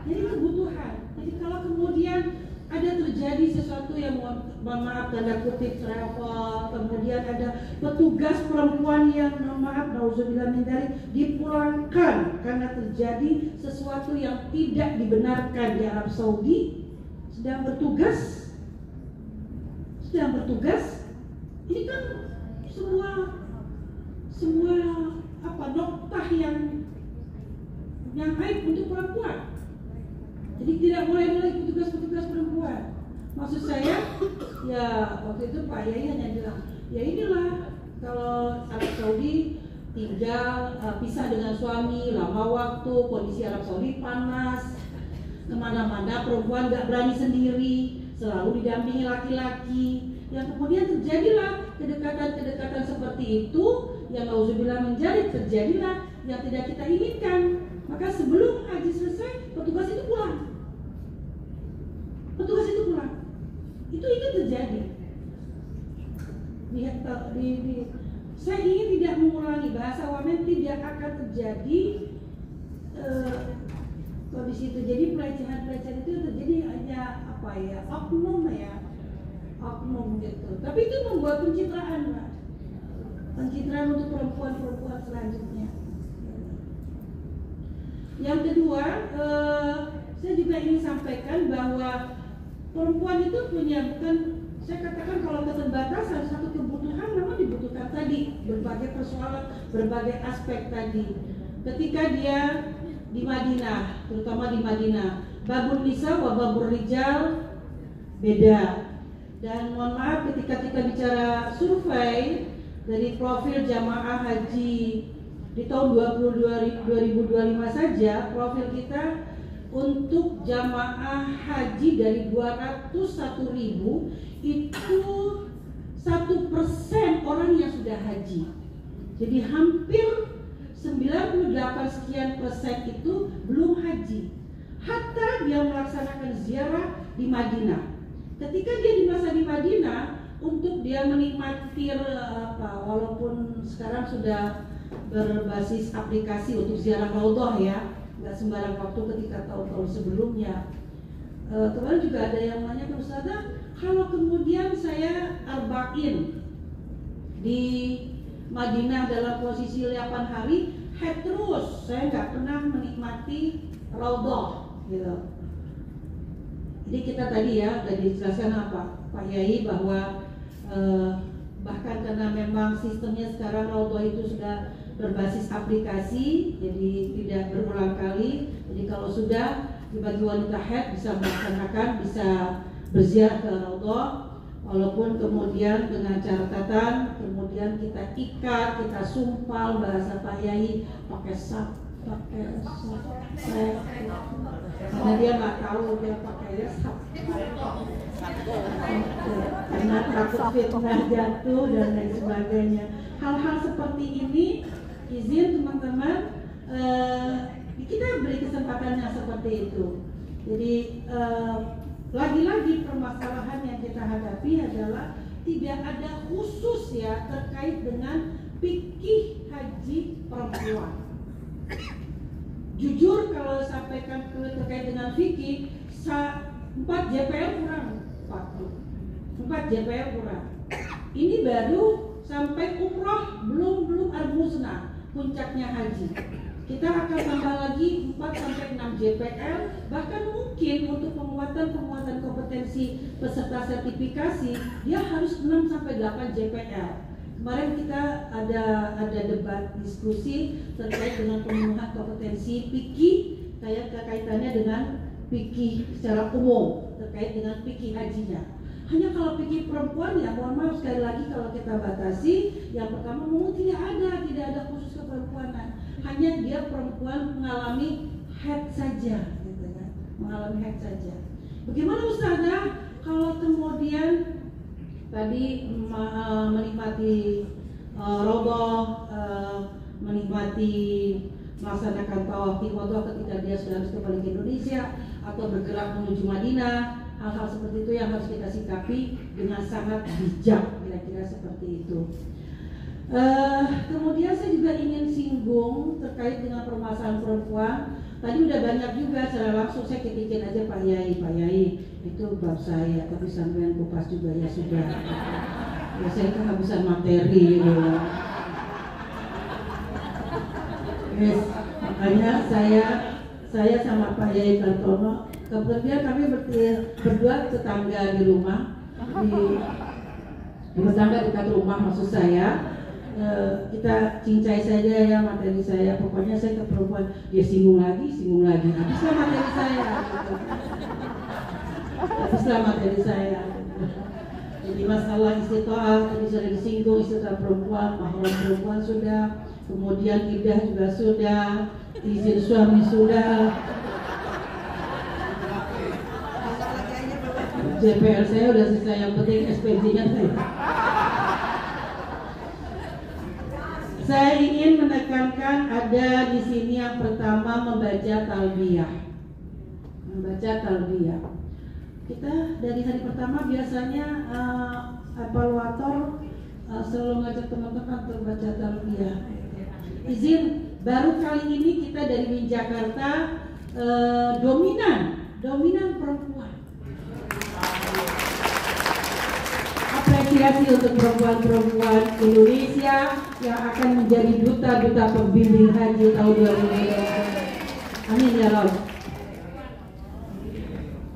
Jadi kebutuhan. Jadi kalau kemudian ada terjadi sesuatu yang mohon maaf tanda kutip travel, kemudian ada petugas perempuan yang mohon maaf nauzubillah min dzalik dipulangkan karena terjadi sesuatu yang tidak dibenarkan di Arab Saudi, sedang bertugas, ini kan semua noktah yang aib untuk perempuan. Jadi tidak boleh ada lagi petugas-petugas perempuan. Maksud saya, ya waktu itu Pak Yai hanya bilang, ya inilah kalau Arab Saudi tinggal pisah dengan suami lama waktu, kondisi Arab Saudi panas, kemana-mana perempuan nggak berani sendiri, selalu didampingi laki-laki. Yang kemudian terjadilah kedekatan-kedekatan seperti itu, yang nauzubillah menjadi terjadilah yang tidak kita inginkan. Maka sebelum haji selesai, petugas itu pulang. Itu terjadi. Saya ingin tidak mengulangi, bahasa wamen tidak akan terjadi kondisi itu. Jadi pelecehan itu terjadi hanya oknum gitu. Tapi itu membuat pencitraan untuk perempuan-perempuan selanjutnya. Yang kedua, saya juga ingin sampaikan bahwa perempuan itu punya, bukan saya katakan kalau keterbatasan, satu kebutuhan memang dibutuhkan tadi, berbagai persoalan, berbagai aspek tadi. Ketika dia di Madinah, terutama di Madinah, babun nisa wa babur rijal beda. Dan mohon maaf ketika kita bicara survei dari profil jamaah haji di tahun 2025 saja, profil kita untuk jamaah haji dari 201.000 itu 1% orang yang sudah haji. Jadi hampir 98 sekian persen itu belum haji. Hatta dia melaksanakan ziarah di Madinah. Ketika dia di masa di Madinah, untuk dia menikmati walaupun sekarang sudah berbasis aplikasi untuk ziarah raudhah ya, nggak sembarang waktu ketika tahun-tahun sebelumnya. Kemarin juga ada yang nanya ke Ustazah, kalau kemudian saya arba'in di Madinah dalam posisi 8 hari, head terus, saya nggak pernah menikmati raudhah gitu. Jadi kita tadi ya sudah dijelaskan Pak Yai bahwa bahkan karena memang sistemnya sekarang raudhah itu sudah berbasis aplikasi, jadi tidak berulang kali. Jadi kalau sudah bagi wanita haid bisa melaksanakan, bisa berziarah ke raudhah, walaupun kemudian dengan catatan, kemudian kita ikat, kita sumpal, bahasa Pak Yai pakai sap, karena dia nggak tahu dia pakai sap, karena takut fitnah jatuh dan lain sebagainya. Hal-hal seperti ini izin teman-teman, kita beri kesempatannya seperti itu. Jadi lagi-lagi permasalahan yang kita hadapi adalah tidak ada khusus ya terkait dengan fikih haji perempuan. Jujur kalau sampaikan terkait dengan fikih 4 JPL kurang, 4 JPL kurang. Ini baru sampai umroh, belum al-musnah, puncaknya haji. Kita akan tambah lagi 4-6 JPL, bahkan mungkin untuk penguatan kompetensi peserta sertifikasi dia harus 6-8 JPL. Kemarin kita ada debat diskusi terkait dengan pemenuhan kompetensi fikih kaitannya dengan fikih secara umum terkait dengan fikih hajinya. Hanya kalau fikih perempuan ya mohon maaf sekali lagi kalau kita batasi, yang pertama tidak ada khusus keperempuanan. Hanya dia perempuan mengalami haid saja, gitu kan? Mengalami haid saja. Bagaimana Ustazah kalau kemudian tadi menikmati raudhah, menikmati melaksanakan tawaf ifadah ketika dia sudah harus kembali ke Indonesia atau bergerak menuju Madinah, hal-hal seperti itu yang harus kita sikapi dengan sangat bijak, kira-kira seperti itu. Kemudian saya juga ingin singgung terkait dengan permasalahan perempuan. Tadi udah banyak juga secara langsung saya kritikin aja Pak Yai itu bab saya, tapi sampean kupas juga ya sudah. Ya saya kehabisan materi gitu. Yes, makanya saya sama Pak Yai Kartono kebetulan kami berdua tetangga di rumah di tetangga dekat rumah maksud saya. Kita cincai saja ya materi saya, pokoknya saya ke perempuan dia singgung lagi habislah materi saya gitu. Habislah materi saya gitu. Jadi masalah istitoah tadi sudah disinggung, istitoah perempuan, mahram perempuan sudah, kemudian iddah juga sudah, izin suami sudah, JPL saya udah selesai, yang penting SPJ-nya saya ingin menekankan ada di sini yang pertama membaca talbiyah. Kita dari hari pertama biasanya evaluator selalu ngajak teman-teman untuk baca talbiyah. Izin baru kali ini kita dari Jakarta dominan perempuan. Apresiasi untuk perempuan-perempuan Indonesia yang akan menjadi duta-duta pembimbing haji tahun 2020. Amin ya Rabb.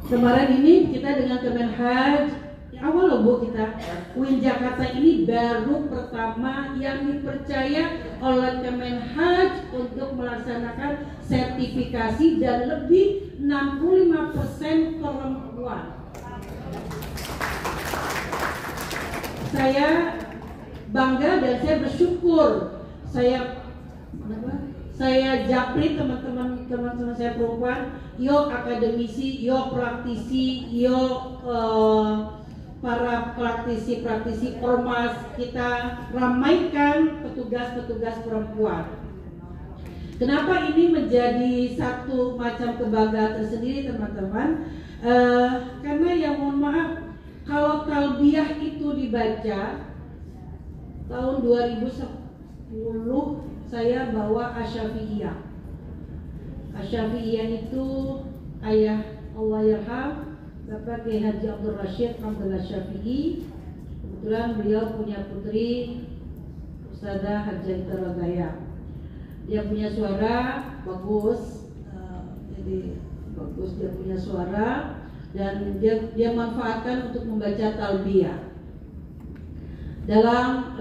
Kemarin ini kita dengan Kemenhaj awal loh Bu, kita UIN Jakarta ini baru pertama yang dipercaya oleh Kemenhaj untuk melaksanakan sertifikasi dan lebih 65% perempuan. Saya bangga dan saya bersyukur. Saya japri teman-teman saya perempuan, yo akademisi, yo praktisi, yo para praktisi ormas, kita ramaikan petugas-petugas perempuan. Kenapa ini menjadi satu macam kebanggaan tersendiri teman-teman? Karena ya mohon maaf, kalau talbiyah itu dibaca tahun 2010 saya bawa Asy-Syafi'iyah. Asy-Syafi'iyah itu ayah Allahyarham Bapak Kiai Haji Abdul Rashid Abdullah Syafi'i. Kebetulan beliau punya putri Ustadzah Hajjah Radaya. Dia punya suara bagus, jadi bagus dia punya suara. Dan dia manfaatkan untuk membaca talbiyah. Dalam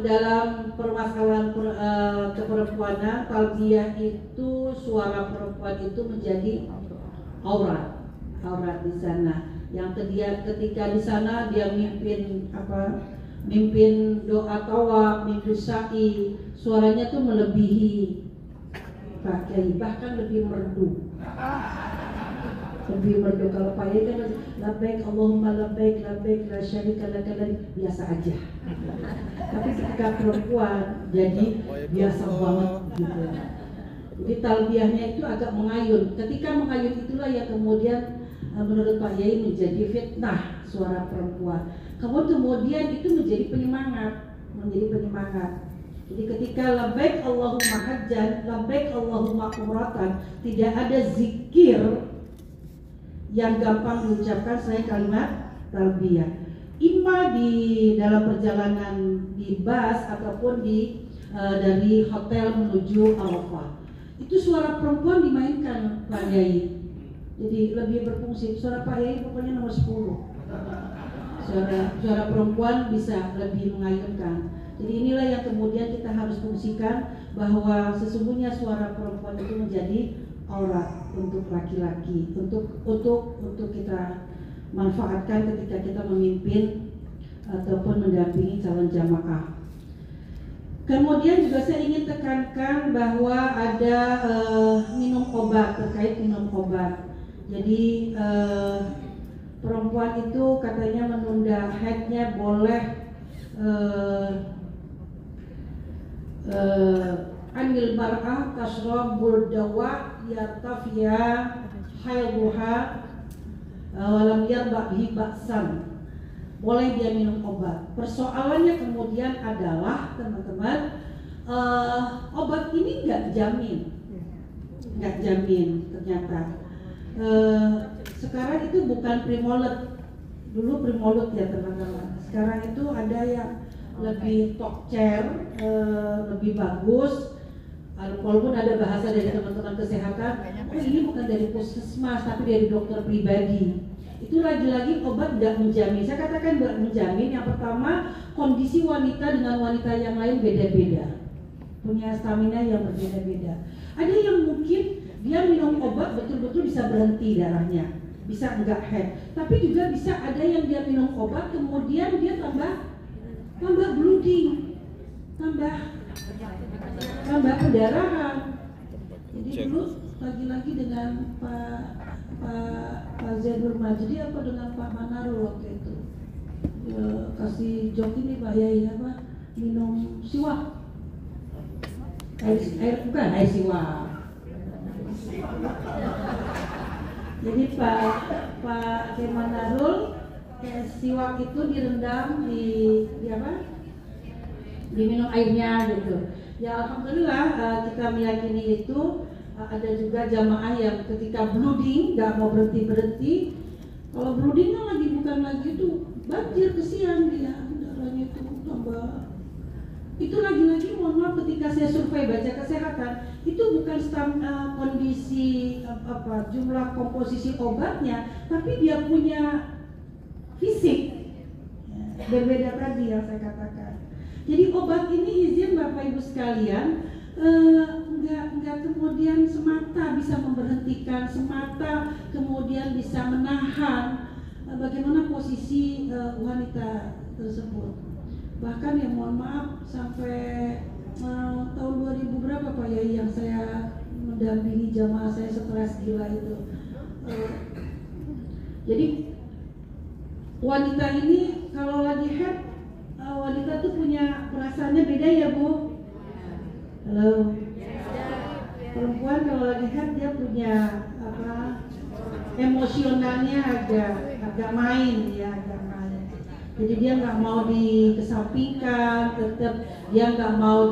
permasalahan keperempuanan, talbiyah itu suara perempuan itu menjadi aurat di sana. Yang ketika di sana dia mimpin doa tawaf, mimpin sa'i, suaranya tuh melebihi Pak Kiai, bahkan lebih merdu. Kalau Pak Yai kan labbaik Allahumma labbaik la syarika laka biasa aja. Tapi ketika perempuan jadi biasa banget gitu. Jadi talbiyahnya itu agak mengayun. Ketika mengayun itulah yang kemudian menurut Pak Yai menjadi fitnah suara perempuan. Kemudian itu menjadi penyemangat. Jadi ketika labbaik Allahumma hajjan, labbaik Allahumma umratan, tidak ada zikir yang gampang diucapkan selain kalimat talbiyah. Imma di dalam perjalanan di bus ataupun dari hotel menuju Arafah. Itu suara perempuan dimainkan Pak Yai. Jadi lebih berfungsi. Suara Pak Yai pokoknya nomor 10. Suara perempuan bisa lebih mengayunkan. Jadi inilah yang kemudian kita harus fungsikan, bahwa sesungguhnya suara perempuan itu menjadi aurat untuk laki-laki, untuk kita manfaatkan ketika kita memimpin ataupun mendampingi calon jamaah. Kemudian juga saya ingin tekankan bahwa ada minum obat, terkait minum obat. Jadi perempuan itu katanya menunda haidnya boleh anil mar'ah tasrabul dawa yartafiya haidha walam yarba bihi ba'san. Boleh dia minum obat. Persoalannya kemudian adalah teman-teman, obat ini nggak jamin. nggak jamin ternyata. Sekarang itu bukan primolet, dulu primolet ya teman-teman. Sekarang itu ada yang lebih top chair, lebih bagus. Walaupun ada bahasa dari teman-teman kesehatan, ini bukan dari puskesmas tapi dari dokter pribadi. Itu lagi-lagi obat tidak menjamin. Saya katakan tidak menjamin. Yang pertama, kondisi wanita dengan wanita yang lain beda-beda, punya stamina yang berbeda-beda. Ada yang mungkin dia minum obat betul-betul bisa berhenti darahnya, bisa enggak head. Tapi juga bisa ada yang dia minum obat kemudian dia tambah bleeding, tambah pendarahan. Jadi dulu lagi-lagi dengan Pak Zainul Majdi apa dengan Pak Manarul waktu itu kasih jok ini Pak Yai apa minum siwak, bukan air siwak. Jadi Pak Manarul siwak itu direndam di apa? Diminum airnya gitu. Ya alhamdulillah kita meyakini itu. Ada juga jamaah yang ketika blooding nggak mau berhenti. Kalau blooding kan bukan lagi itu banjir, kesian dia darahnya itu tambah. Itu lagi-lagi mohon maaf ketika saya survei baca kesehatan itu bukan kondisi jumlah komposisi obatnya, tapi dia punya fisik berbeda tadi yang saya katakan. Jadi obat ini izin Bapak Ibu sekalian enggak kemudian semata bisa memberhentikan, semata kemudian bisa menahan bagaimana posisi wanita tersebut. Bahkan ya mohon maaf sampai tahun 2000 berapa Pak Yai yang saya mendampingi jamaah saya stres gila itu. Jadi wanita ini kalau lagi head, wanita tuh punya perasaannya beda ya Bu. Halo. Perempuan kalau lagi head dia punya emosionalnya agak main ya, agak main. Jadi dia nggak mau dikesampingkan, tetap dia nggak mau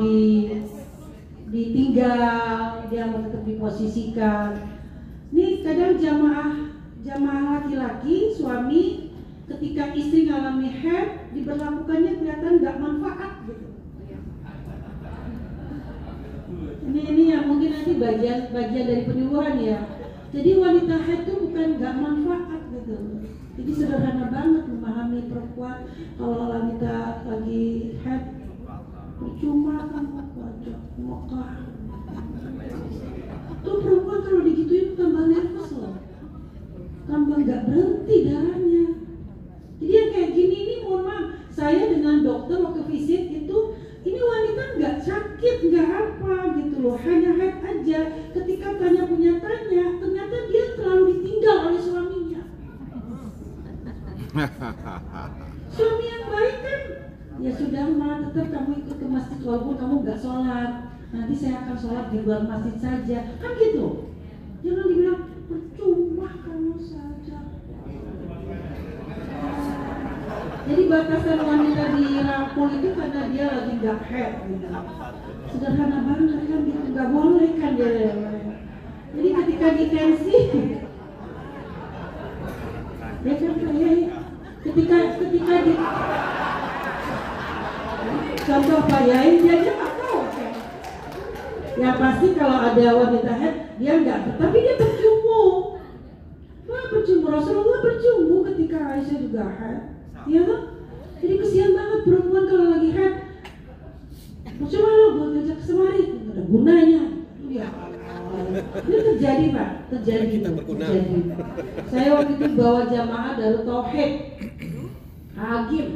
ditinggal, dia mau tetap diposisikan. Nih kadang jamaah laki-laki suami ketika istri ngalami head diberlakukannya kelihatan nggak manfaat gitu. Ini yang mungkin nanti bagian dari penyuluhan ya. Jadi wanita head itu bukan nggak manfaat gitu. Jadi sederhana banget memahami perempuan kalau wanita lagi head percuma kamu wajah mokah. Tuh perempuan kalau digituin tambah nervous loh, tambah nggak berhenti darahnya. Jadi yang kayak gini ini mohon maaf, saya dengan dokter waktu visit itu ini wanita nggak sakit, nggak apa gitu loh, hanya head aja. Ketika tanya ternyata dia terlalu ditinggal oleh suaminya. Suami yang baik kan, ya sudah mah tetap kamu ikut ke masjid walaupun kamu nggak sholat. Nanti saya akan sholat di luar masjid saja, kan gitu. Jangan dibilang percuma kamu saja. Jadi batasan wanita di Lampung itu karena dia lagi nggak head gitu. Sederhana banget kan gitu, nggak boleh kan dia. Jadi ketika ditensi, ya kan ketika di contoh Pak Yai dia aja nggak tahu kan. Ya pasti kalau ada wanita head dia nggak, tapi dia berjumbu. Wah berjumbu, Rasulullah berjumbu ketika Aisyah juga head. Ya kan? Jadi kesian banget perempuan kalau lagi head. Coba lo buat ngajak semari, nggak ada gunanya. Ya, ini terjadi Pak, terjadi. Saya waktu itu bawa jamaah dari Tauhid, Agim,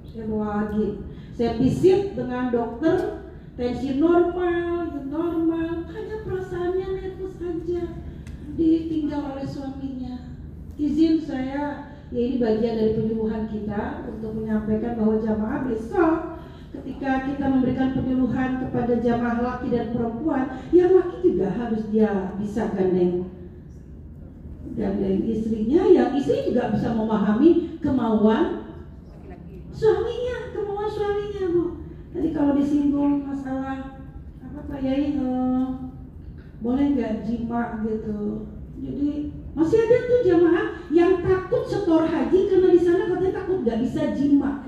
saya bawa Agim. Saya visit dengan dokter, tensi normal, hanya perasaannya nervous aja, ditinggal oleh suaminya. Izin saya. Ya ini bagian dari penyuluhan kita untuk menyampaikan bahwa jamaah besok ketika kita memberikan penyuluhan kepada jamaah laki dan perempuan, yang laki juga harus dia bisa gandeng istrinya, yang istri juga bisa memahami kemauan suaminya Bu. Tadi kalau disinggung masalah apa Pak Yai boleh nggak jima gitu. Jadi masih ada tuh jamaah yang takut setor haji karena di sana katanya takut nggak bisa jima.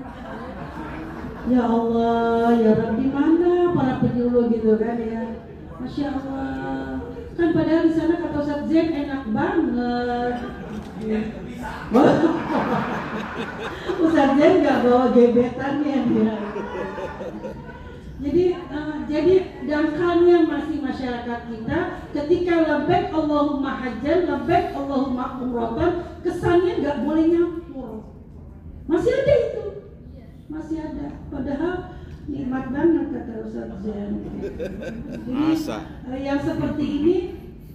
Ya Allah, ya Rabbi, mana para penyuluh gitu kan ya. Masya Allah. Kan padahal di sana kata Ustaz Zain enak banget. Ustaz Zain nggak bawa gebetannya dia. Jadi dangkalnya masih masyarakat kita ketika labbaik Allahumma hajjan, labbaik Allahumma umratan, kesannya nggak boleh nyampur. Masih ada itu, masih ada. Padahal nikmat banget kata Ustaz Zain. Masa? Yang seperti ini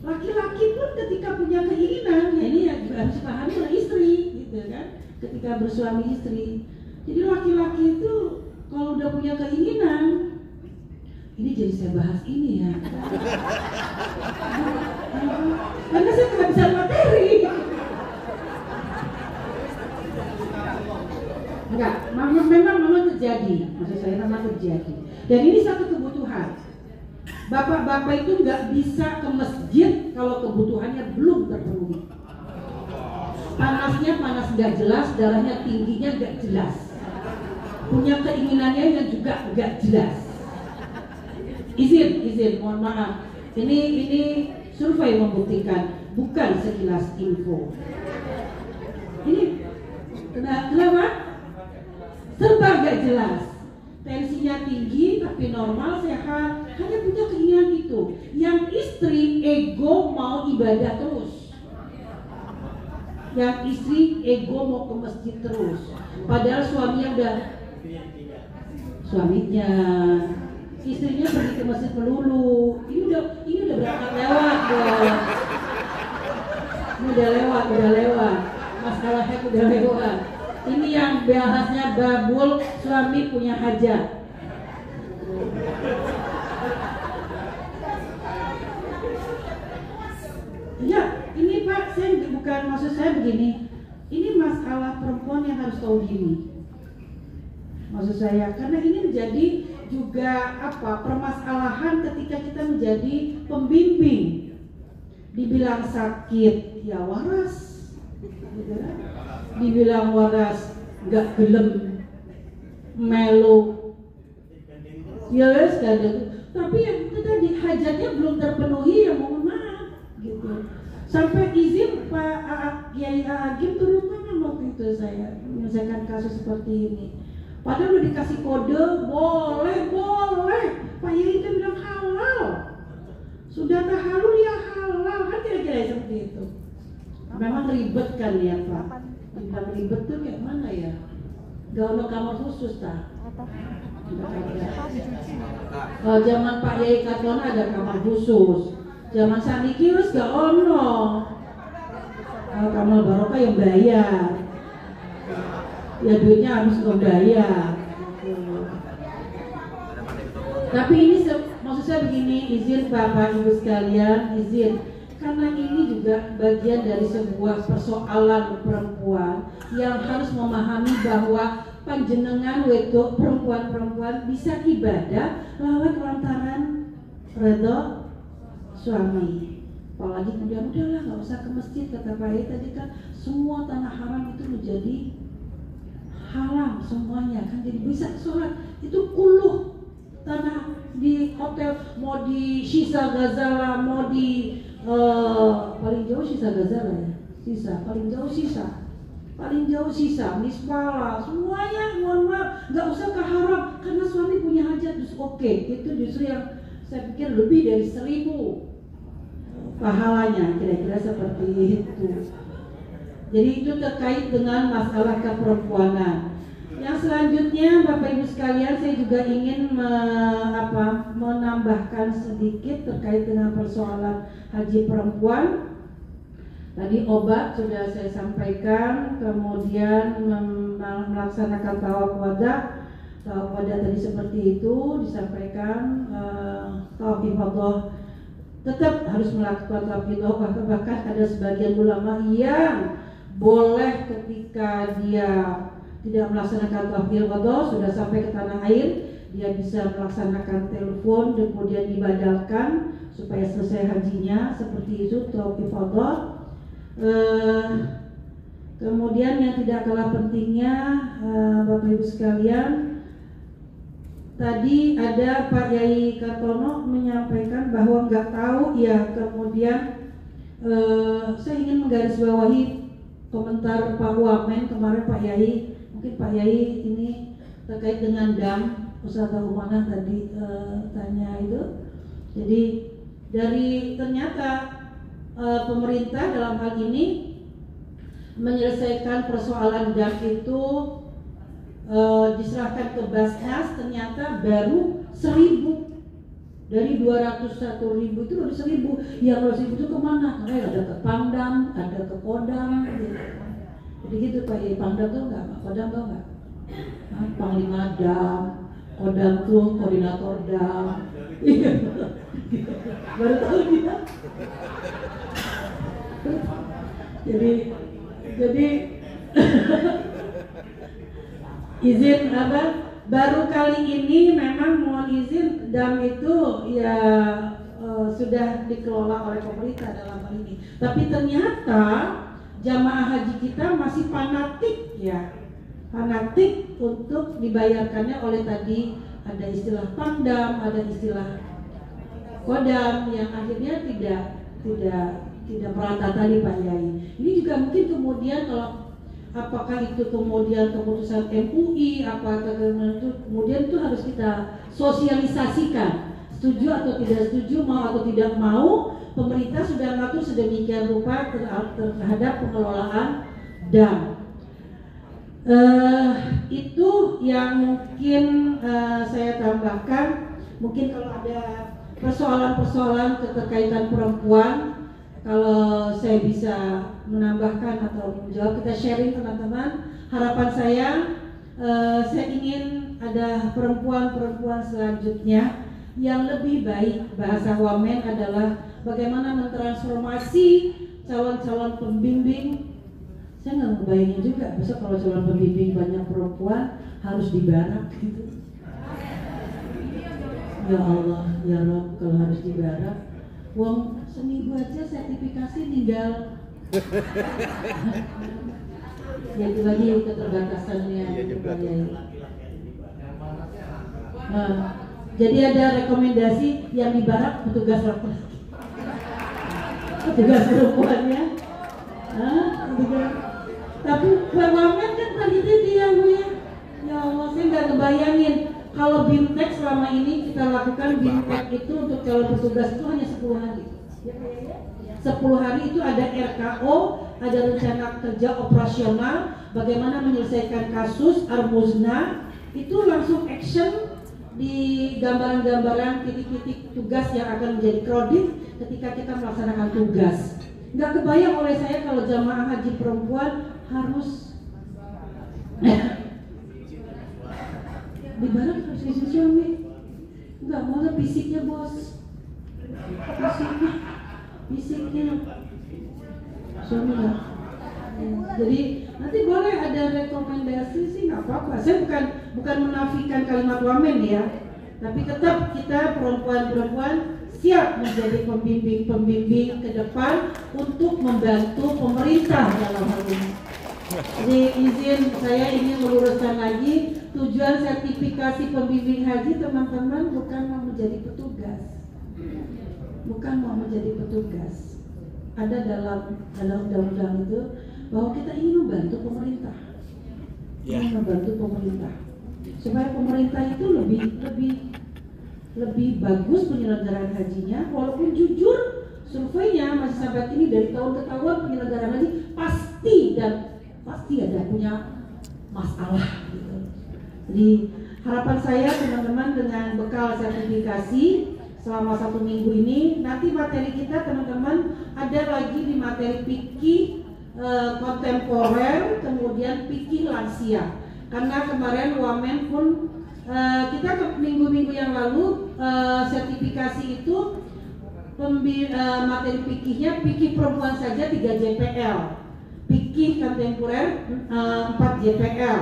laki-laki pun ketika punya keinginan, ya ini ya juga harus dipahami oleh istri, gitu kan? Ketika bersuami istri. Jadi laki-laki itu kalau udah punya keinginan, ini jadi saya bahas ini ya. Karena saya nggak bisa materi. Enggak, memang terjadi. Maksud saya memang terjadi. Dan ini satu kebutuhan. Bapak-bapak itu nggak bisa ke masjid kalau kebutuhannya belum terpenuhi. Panasnya panas nggak jelas, darahnya tingginya nggak jelas. Punya keinginannya yang juga nggak jelas. Izin, mohon maaf. Ini survei membuktikan, bukan sekilas info. Ini kenapa? Serba gak jelas. Tensinya tinggi tapi normal, sehat, hanya punya keinginan itu. Yang istri ego mau ibadah terus. Yang istri ego mau ke masjid terus. Padahal suaminya istrinya pergi ke masjid melulu. Ini udah berangkat lewat dong. Ini udah lewat. Masalahnya udah lewat. Ini yang bahasnya babul suami punya hajat. Ya, ini Pak, maksud saya begini. Ini masalah perempuan yang harus tahu diri. Maksud saya, karena ini menjadi juga permasalahan ketika kita menjadi pembimbing. Dibilang sakit, ya waras, gitu kan? Dibilang waras, nggak gelem, melo, ya sekali. Tapi yang itu tadi hajatnya belum terpenuhi, ya mohon maaf, gitu. Sampai izin Pak Kiai Agim turun tangan waktu itu saya menyelesaikan kasus seperti ini. Padahal udah dikasih kode, boleh. Pak Yai itu bilang halal. Sudah tahalul ya halal, kan kira-kira seperti itu. Memang ribet kan ya Pak. Bilang ribet tuh kayak mana ya? Gak ada kamar khusus tak? Kalau zaman Pak Yai Katona ada kamar khusus. Zaman Saniki wis gak ono. Kamar barokah yang bayar. Ya duitnya habis membayar. Tapi ini maksud saya begini, izin Bapak Ibu sekalian, izin, karena ini juga bagian dari sebuah persoalan perempuan yang harus memahami bahwa panjenengan wedok perempuan bisa ibadah lewat lantaran redha suami. Apalagi kemudian udahlah nggak usah ke masjid, kata Pak Yai tadi kan semua tanah haram itu menjadi haram semuanya kan, jadi bisa sholat itu kuluh tanah di hotel, mau di Sisa Gazala, mau di paling jauh Sisa Gazala ya, paling jauh Sisa Mispala, semuanya mohon maaf nggak usah ke haram karena suami punya hajat, terus oke. Itu justru yang saya pikir lebih dari 1000 pahalanya, kira-kira seperti itu. Jadi itu terkait dengan masalah keperempuanan. Yang selanjutnya Bapak Ibu sekalian, saya juga ingin menambahkan sedikit terkait dengan persoalan haji perempuan. Tadi obat sudah saya sampaikan, kemudian melaksanakan tawaf wada. Tawaf wada tadi seperti itu disampaikan, tawaf ifadah tetap harus melakukan tawaf ifadah, bahkan ada sebagian ulama yang boleh ketika dia tidak melaksanakan tawaf ifadah sudah sampai ke tanah air, dia bisa melaksanakan telepon dan kemudian dibadalkan supaya selesai hajinya, seperti itu tawaf ifadah. Kemudian yang tidak kalah pentingnya, Bapak Ibu sekalian, tadi ada Pak Yai Kartono menyampaikan bahwa nggak tahu ya, kemudian saya ingin menggarisbawahi komentar Pak Wamen kemarin, Pak Yai, mungkin Pak Yai ini terkait dengan dam, Ustazah Umanah tadi tanya itu. Jadi dari ternyata pemerintah dalam hal ini menyelesaikan persoalan dam itu diserahkan ke Basnas, ternyata baru 1.000 dari 201.000 itu baru 1.000. Yang 200.000 itu kemana? Karena ada ke Pangdam, ada ke Kodam, gitu. Jadi gitu Pak Yai. Pangdam tuh enggak, Kodam tuh enggak. Panglima Dam, Kodam tuh koordinator Dam. Baru tahu dia. Jadi izin apa? Baru kali ini memang mohon izin dam itu ya sudah dikelola oleh pemerintah dalam hal ini. Tapi ternyata jamaah haji kita masih fanatik ya. Fanatik untuk dibayarkannya oleh tadi ada istilah Pangdam, ada istilah Kodam yang akhirnya tidak merata tadi Pak Yai. Ini juga mungkin kemudian kalau apakah itu kemudian keputusan MUI, apakah kemudian itu harus kita sosialisasikan, setuju atau tidak setuju, mau atau tidak mau, pemerintah sudah mengatur sedemikian rupa terhadap pengelolaan dam. Itu yang mungkin saya tambahkan. Mungkin kalau ada persoalan-persoalan keterkaitan perempuan, kalau saya bisa menambahkan atau menjawab, kita sharing teman-teman. Harapan saya ingin ada perempuan-perempuan selanjutnya yang lebih baik. Bahasa Wamen adalah bagaimana mentransformasi calon-calon pembimbing. Saya nggak ngebayangin juga besok kalau calon pembimbing banyak perempuan harus dibarak gitu. Ya Allah, ya Rob, kalau harus dibarak, wong seminggu aja sertifikasi tinggal. Ya itu lagi keterbatasannya. Jadi ada rekomendasi yang dibarak petugas laki-laki, petugas perempuannya. Tapi perwamen kan tadi dia Bu ya. Ya Allah, saya nggak ngebayangin kalau BIMTEK selama ini kita lakukan BIMTEK itu untuk calon petugas itu hanya 10 hari. 10 hari itu ada RKO, ada rencana kerja operasional, bagaimana menyelesaikan kasus, armuzna, itu langsung action di gambaran-gambaran titik-titik tugas yang akan menjadi kredit ketika kita melaksanakan tugas. Nggak kebayang oleh saya kalau jamaah haji perempuan harus di barat harus izin suami. Nggak mau lah fisiknya bos, fisiknya suami nggak. Jadi nanti boleh ada rekomendasi sih nggak apa-apa. Saya bukan menafikan kalimat wamen ya, tapi tetap kita perempuan-perempuan siap menjadi pembimbing ke depan untuk membantu pemerintah dalam hal ini. Jadi izin saya ingin meluruskan lagi, tujuan sertifikasi pembimbing haji teman-teman bukan mau menjadi petugas, bukan mau menjadi petugas. Ada dalam undang-undang itu bahwa kita ingin membantu pemerintah, ingin membantu pemerintah supaya pemerintah itu lebih bagus penyelenggaraan hajinya. Walaupun jujur surveinya masih sampai ini dari tahun ke tahun penyelenggaraan haji pasti ada punya masalah gitu. Jadi harapan saya teman-teman dengan bekal sertifikasi selama 1 minggu ini, nanti materi kita teman-teman ada lagi di materi fikih kontemporer, kemudian fikih lansia. Karena kemarin Wamen pun kita minggu-minggu yang lalu sertifikasi itu materi fikihnya fikih perempuan saja 3 JPL, fikih kontemporer 4 JPL.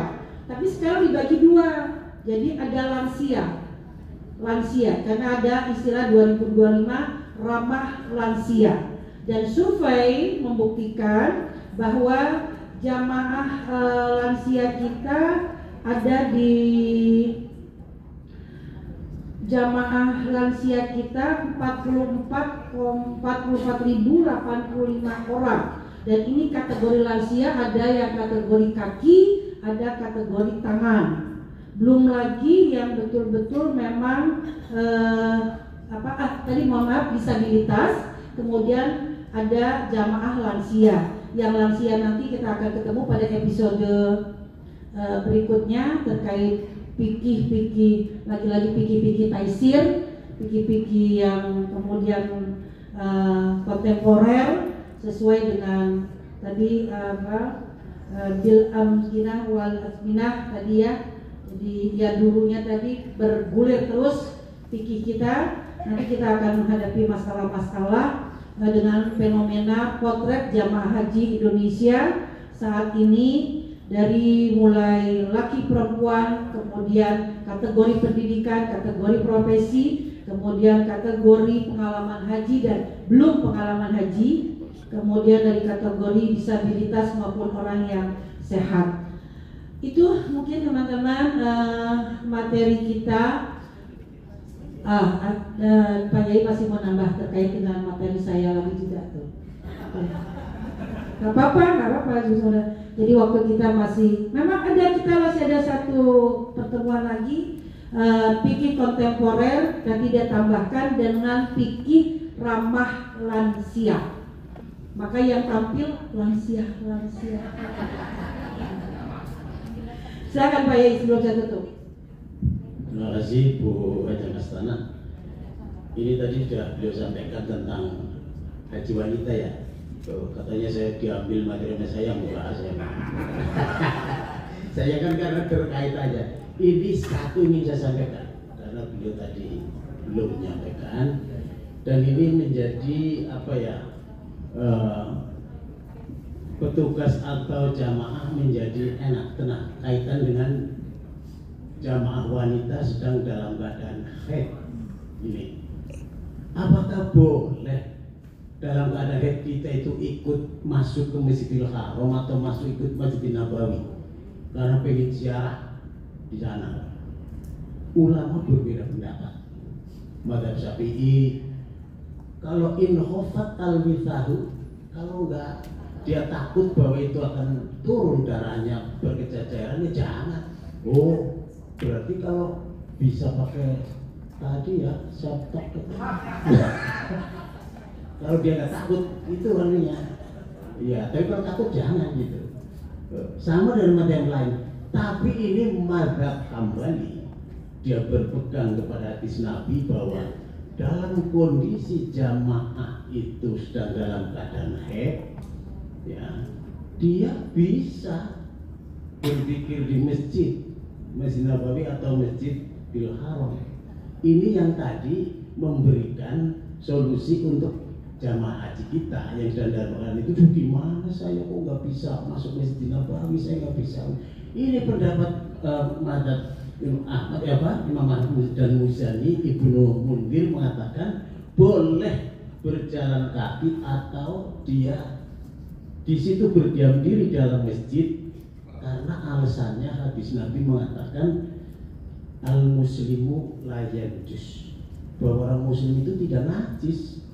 Tapi sekarang dibagi 2. Jadi ada lansia karena ada istilah 2025 ramah lansia, dan survei membuktikan bahwa jamaah lansia kita ada di jamaah lansia kita 44.085 orang, dan ini kategori lansia, ada yang kategori kaki, ada kategori tangan, belum lagi yang betul-betul memang disabilitas. Kemudian ada jamaah lansia, yang lansia nanti kita akan ketemu pada episode berikutnya terkait pikih-pikih, lagi-lagi pikih-pikih taisir, pikih-pikih yang kemudian kontemporer sesuai dengan tadi bil amkinah wal azminah tadi ya. Jadi ya dulunya tadi bergulir terus pikih kita. Nanti kita akan menghadapi masalah-masalah dengan fenomena potret jamaah haji Indonesia saat ini, dari mulai laki perempuan, kemudian kategori pendidikan, kategori profesi, kemudian kategori pengalaman haji dan belum pengalaman haji, kemudian dari kategori disabilitas maupun orang yang sehat. Itu mungkin teman-teman materi kita. Pak Yai masih mau nambah terkait dengan materi saya lagi juga tuh. Gak apa-apa saudara. Jadi waktu kita masih ada satu pertemuan lagi, pikir kontemporer, dan tidak tambahkan dengan pikir ramah lansia. Maka yang tampil lansia. Silakan Pak Yai sebelum saya tutup. Terima kasih Bu Ajeng Astana. Ini tadi sudah beliau sampaikan tentang haji wanita ya. Katanya saya diambil materinya saya, enggak saya. Saya kan karena terkait aja. Ini satu ingin saya sampaikan karena beliau tadi belum menyampaikan, dan ini menjadi petugas atau jamaah menjadi enak tenang kaitan dengan jamaah wanita sedang dalam keadaan haid ini. Apakah boleh dalam keadaan haid kita itu ikut masuk ke Masjidil Haram atau ikut Masjidil Nabawi karena pengen ziarah di sana? Ulama berbeda pendapat. Madzhab Syafi'i, kalau in khofat al-withahu, kalau enggak dia takut bahwa itu akan turun darahnya berkececeran, ya jangan. Oh, berarti kalau bisa pakai tadi ya septok gitu. Kalau dia nggak takut itu orangnya, ya. Tapi kalau takut jangan gitu. Sama dengan madzhab yang lain. Tapi ini madzhab Hambali, dia berpegang kepada hadis Nabi bahwa dalam kondisi jamaah itu sedang dalam keadaan haid, ya, dia bisa berzikir di Masjid Nabawi atau Masjidil Haram. Ini yang tadi memberikan solusi untuk jamaah haji kita yang sedang dalam keadaan itu. Gimana saya kok nggak bisa masuk Masjid Nabawi, saya nggak bisa. Ini pendapat madzhab Imam Ahmad dan Muzani. Ibnu Munzir mengatakan boleh berjalan kaki atau dia di situ berdiam diri dalam masjid, karena alasannya hadis Nabi mengatakan al-muslimu la yanjus, bahwa orang muslim itu tidak najis.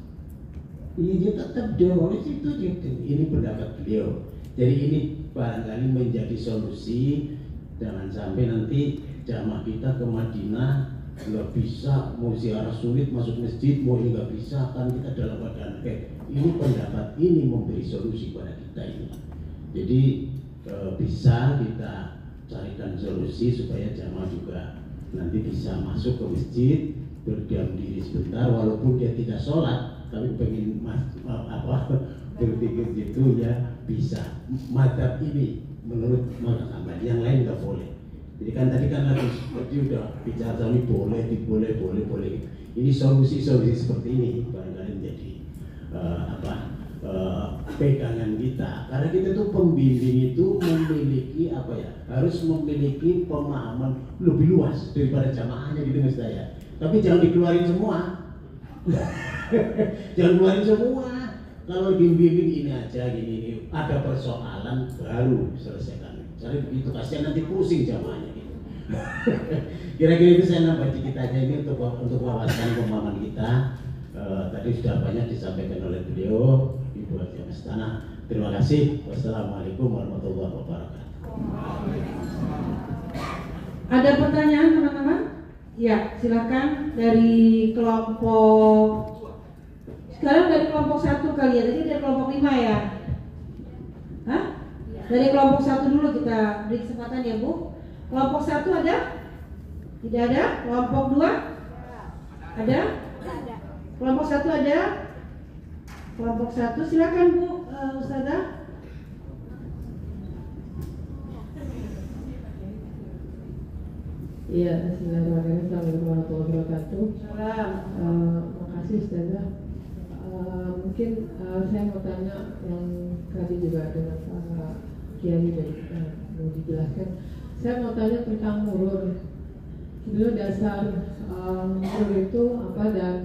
Dia tetap dia boleh situ dia. Ini pendapat beliau. Jadi ini barangkali menjadi solusi. Jangan sampai nanti jamaah kita ke Madinah nggak bisa, mau ziarah sulit masuk masjid, mau nggak bisa, kan kita dalam keadaan haid. Ini pendapat ini memberi solusi pada kita ini. Jadi bisa kita carikan solusi supaya jamaah juga nanti bisa masuk ke masjid, berdiam diri sebentar, walaupun dia tidak sholat, tapi pengen berpikir gitu ya bisa. Madzhab ini menurut madzhab Hambali, yang lain nggak boleh. Jadi kan tadi udah bicara tadi boleh. Ini solusi seperti ini barangkali menjadi pegangan kita. Karena Karena kita tuh pembimbing itu memiliki apa ya? Harus memiliki pemahaman lebih luas daripada jamaahnya gitu Mas saya. Tapi jangan dikeluarin semua. Jangan keluarin semua. Kalau dibimbing ini aja gini, ada persoalan baru selesaikan. Jadi begitu, kasihan nanti pusing jamaahnya gitu. Kira-kira itu saya nambah dikit aja ini untuk wawasan pemahaman kita. Tadi sudah banyak disampaikan oleh beliau, Ibu Haji Mastana. Terima kasih. Wassalamualaikum warahmatullahi wabarakatuh. Ada pertanyaan teman-teman? Ya, silakan dari kelompok. Sekarang dari kelompok 1 kali ya, tadi dari kelompok 5 ya. Hah? Dari kelompok 1 dulu kita beri kesempatan ya Bu. Kelompok 1 ada? Tidak ada? Kelompok 2? Ada? Kelompok 1 ada? Kelompok 1 silakan Bu, Ustazah. Iya, bismillahirrahmanirrahim. Assalamualaikum warahmatullahi wabarakatuh. Makasih Ustazah. Mungkin saya mau tanya yang tadi juga dengan Pak Kiai dari mau dijelaskan. Saya mau tanya tentang murur. Sebenarnya dasar murur itu apa dan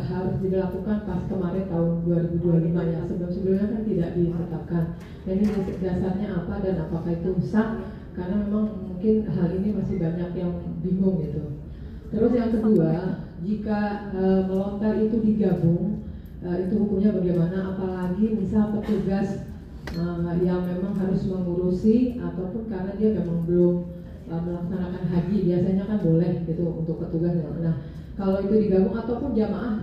harus dilakukan pas kemarin tahun 2025 ya. Sebelum-sebelumnya kan tidak ditetapkan. Jadi dasarnya apa dan apakah itu sah? Karena memang mungkin hal ini masih banyak yang bingung gitu. Terus yang kedua, jika melontar itu digabung, itu hukumnya bagaimana? Apalagi misal petugas yang memang harus mengurusi ataupun karena dia memang belum melaksanakan haji, biasanya kan boleh gitu untuk petugas. Nah, kalau itu digabung ataupun jamaah,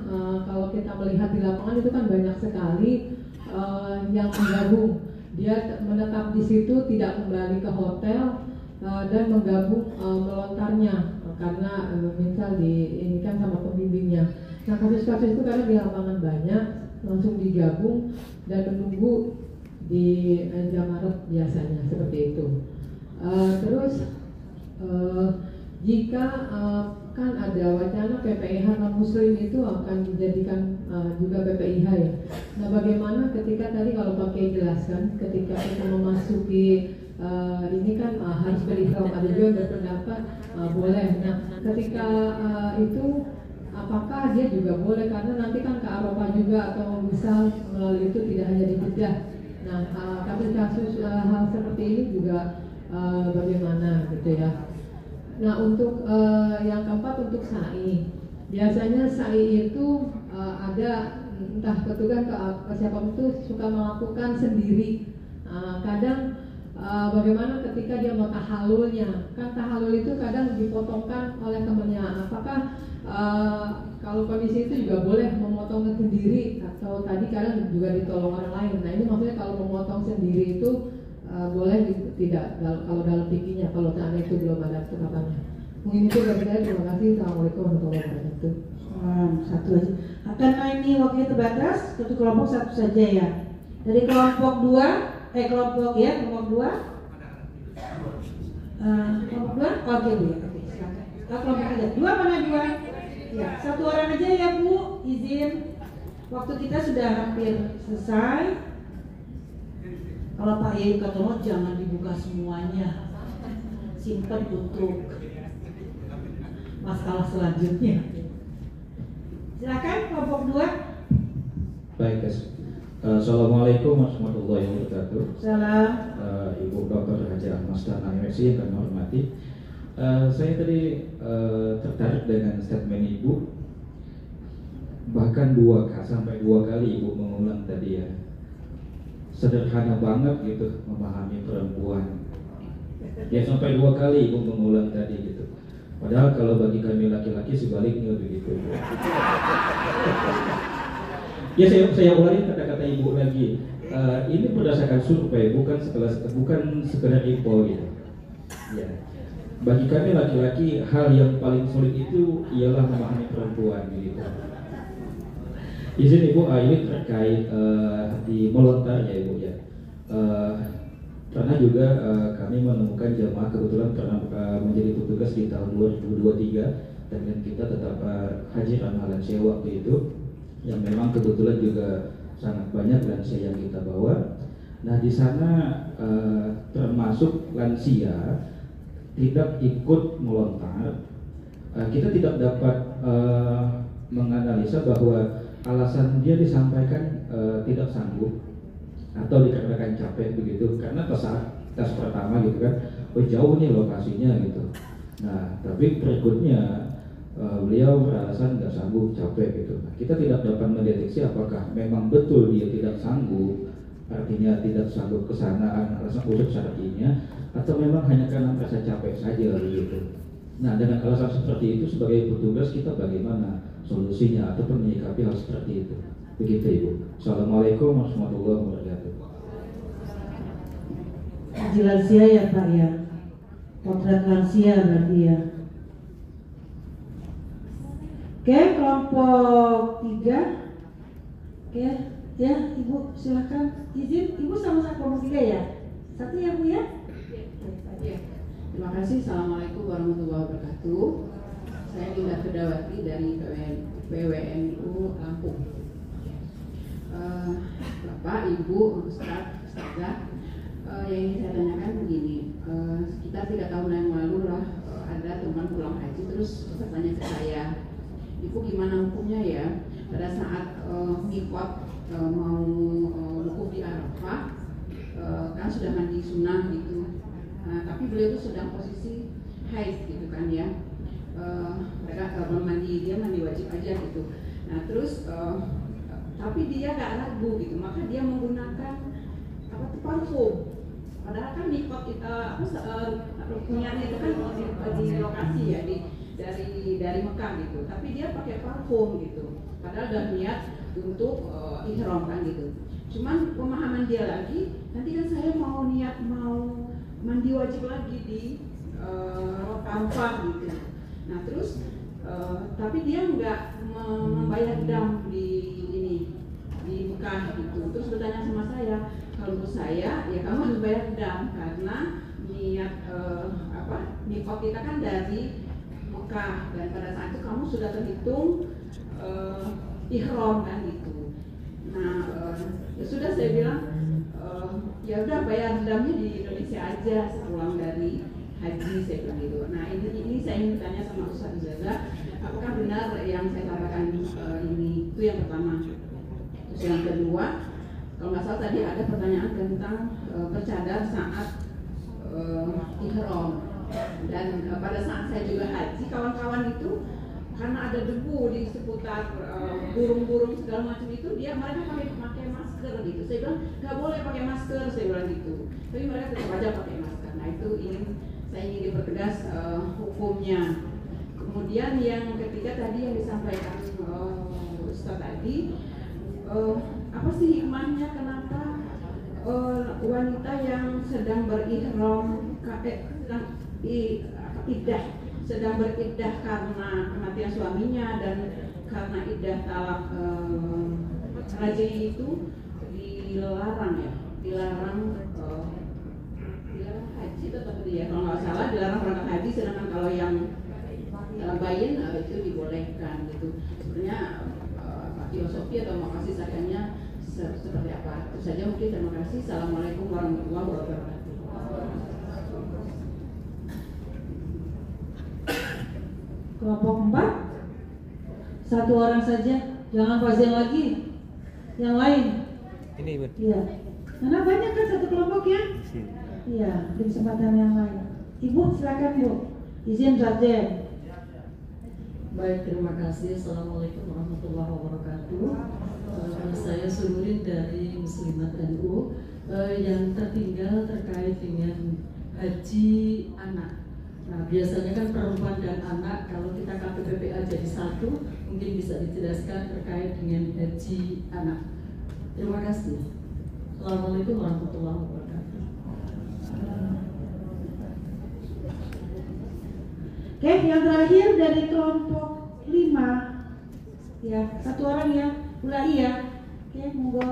kalau kita melihat di lapangan itu kan banyak sekali yang menggabung. Dia menetap di situ, tidak kembali ke hotel dan menggabung melontarnya karena misal ini kan sama pembimbingnya. Nah, kasus-kasus itu karena di lapangan banyak, langsung digabung dan menunggu di jamarat biasanya seperti itu. Terus jika kan ada wacana PPIH non-muslim itu akan dijadikan juga PPIH ya. Nah, bagaimana ketika tadi kalau Pak Kiai jelaskan ketika kita memasuki ini kan harus berihram, ada juga yang berpendapat boleh. Nah, ketika itu apakah dia juga boleh karena nanti kan ke Arafah juga atau misal melalui itu tidak hanya di Jeddah. Nah, kasus-kasus hal seperti ini juga bagaimana gitu ya. Nah, untuk yang keempat untuk sa'i. Biasanya sa'i itu ada entah petugas ke siapa itu suka melakukan sendiri. Kadang bagaimana ketika dia mau tahalulnya? Kan tahalul itu kadang dipotongkan oleh temannya. Apakah kalau kondisi itu juga boleh memotongnya sendiri atau tadi kadang juga ditolong orang lain? Nah, ini maksudnya kalau memotong sendiri itu boleh tidak kalau dalam fikihnya, kalau seandainya itu belum ada ketetapannya. Mungkin itu dari saya. Terima kasih. Assalamualaikum warahmatullahi wabarakatuh. Satu aja. Karena ini waktunya terbatas, satu kelompok satu saja ya. Dari kelompok 2, kelompok 2. Kelompok 2, oke Bu ya. Oke, silakan. Kelompok 3. 2 mana 2? Ya, satu orang aja ya Bu. Izin. Waktu kita sudah hampir selesai. Kalau Pak Yai Katono jangan dibuka semuanya, simpan untuk masalah selanjutnya. Silakan kelompok 2. Baik, Assalamualaikum warahmatullahi wabarakatuh. Salam. Ibu Dr. Haji Mastana MSI yang kami hormati. Saya tadi tertarik dengan statement Ibu. Bahkan 2 sampai 2 kali Ibu mengulang tadi ya. Sederhana banget gitu memahami perempuan. Ya sampai 2 kali Ibu mengulang tadi gitu. Padahal kalau bagi kami laki-laki sebaliknya begitu. Ya saya ulangi kata-kata Ibu lagi. Ini berdasarkan survei, bukan sekedar info gitu. Ya. Bagi kami laki-laki hal yang paling sulit itu ialah memahami perempuan gitu. Izin Ibu, ini terkait di melontar ya Ibu ya. Karena juga kami menemukan jamaah kebetulan pernah menjadi petugas di tahun 2023 dan kita tetap haji ramalan waktu itu yang memang kebetulan juga sangat banyak lansia yang kita bawa. Nah di sana termasuk lansia tidak ikut melontar. Kita tidak dapat menganalisa bahwa alasan dia disampaikan tidak sanggup atau dikarenakan capek begitu, karena tes pertama gitu kan, oh jauh nih lokasinya gitu. Nah tapi berikutnya beliau beralasan nggak sanggup, capek gitu. Nah, kita tidak dapat mendeteksi apakah memang betul dia tidak sanggup, artinya tidak sanggup ke sana alasan khusus syar'inya, atau memang hanya karena merasa capek saja gitu. Nah dengan alasan seperti itu sebagai petugas kita bagaimana solusinya ataupun menyikapi hal seperti itu. Begitu Ibu. Assalamualaikum warahmatullahi wabarakatuh. Haji lansia ya Pak ya, potret lansia berarti ya. Oke, kelompok 3. Oke, ya Ibu silakan izin. Ibu sama kelompok 3 ya. Satu ya Bu ya. Ya. Terima kasih. Assalamualaikum warahmatullahi wabarakatuh. Saya Linda Fedawati dari PWNU Lampung. Bapak, Ibu, Ustazah, yang ingin saya tanyakan begini. Sekitar 3 tahun yang lalu lah ada teman pulang haji terus bertanya ke saya, Ibu gimana hukumnya ya pada saat mikot mau wukuf di Arafah, kan sudah mandi sunnah gitu. Tapi beliau itu sedang posisi haid gitu kan ya. Mereka dia mandi wajib aja gitu. Nah terus tapi dia gak ragu gitu, maka dia menggunakan parfum. Padahal kan mikot niatnya itu kan di lokasi ya dari Mekah gitu. Tapi dia pakai parfum gitu. Padahal udah niat untuk ihram kan gitu. Cuman pemahaman dia lagi, nanti kan saya mau niat mau mandi wajib lagi di Arafah gitu. Nah terus tapi dia nggak membayar dam di Mekah gitu. Terus bertanya sama saya, kalau menurut saya ya kamu harus bayar dam karena niat mikot kita kan dari Mekah dan pada saat itu kamu sudah terhitung ihram kan gitu. Nah ya sudah saya bilang ya udah bayar damnya di Indonesia aja sepulang dari haji, saya bilang gitu. Nah ini saya ingin bertanya sama Ustaz Zaza, apakah benar yang saya katakan ini? Itu yang pertama. Terus yang kedua, kalau nggak salah tadi ada pertanyaan tentang bercadar saat ihram. Dan pada saat saya juga haji, kawan-kawan itu karena ada debu di seputar burung-burung segala macam itu, mereka pakai masker gitu. Saya bilang nggak boleh pakai masker, saya bilang gitu. Tapi mereka tetap aja pakai masker. Nah itu saya ingin dipertegas hukumnya. Kemudian yang ketiga tadi yang disampaikan Ustaz tadi, apa sih hikmahnya kenapa wanita yang sedang berihram sedang beriddah karena kematian suaminya dan karena iddah talak raja itu dilarang haji tetap dia kalau nggak salah dilarang berangkat haji, sedangkan kalau yang bayin itu dibolehkan gitu. Sebenarnya filosofi atau makasih syariahnya seperti apa? Itu saja mungkin. Terima kasih. Assalamualaikum warahmatullahi wabarakatuh. Kelompok 4, 1 orang saja, jangan pasien lagi. Yang lain. Ini Ibu. Iya. Karena banyak kan satu kelompok ya. Iya, di kesempatan yang lain. Ibu silakan Bu. Izin Raden. Baik, terima kasih. Assalamualaikum warahmatullahi wabarakatuh. Saya Sururin dari Muslimat NU yang tertinggal terkait dengan haji anak. Nah, biasanya kan perempuan dan anak, kalau kita KPPPA jadi satu, mungkin bisa dijelaskan terkait dengan haji anak. Terima kasih. Assalamualaikum warahmatullahi wabarakatuh. Oke, yang terakhir dari kelompok 5, ya 1 orang ya, Ulai ya. Oke, monggo.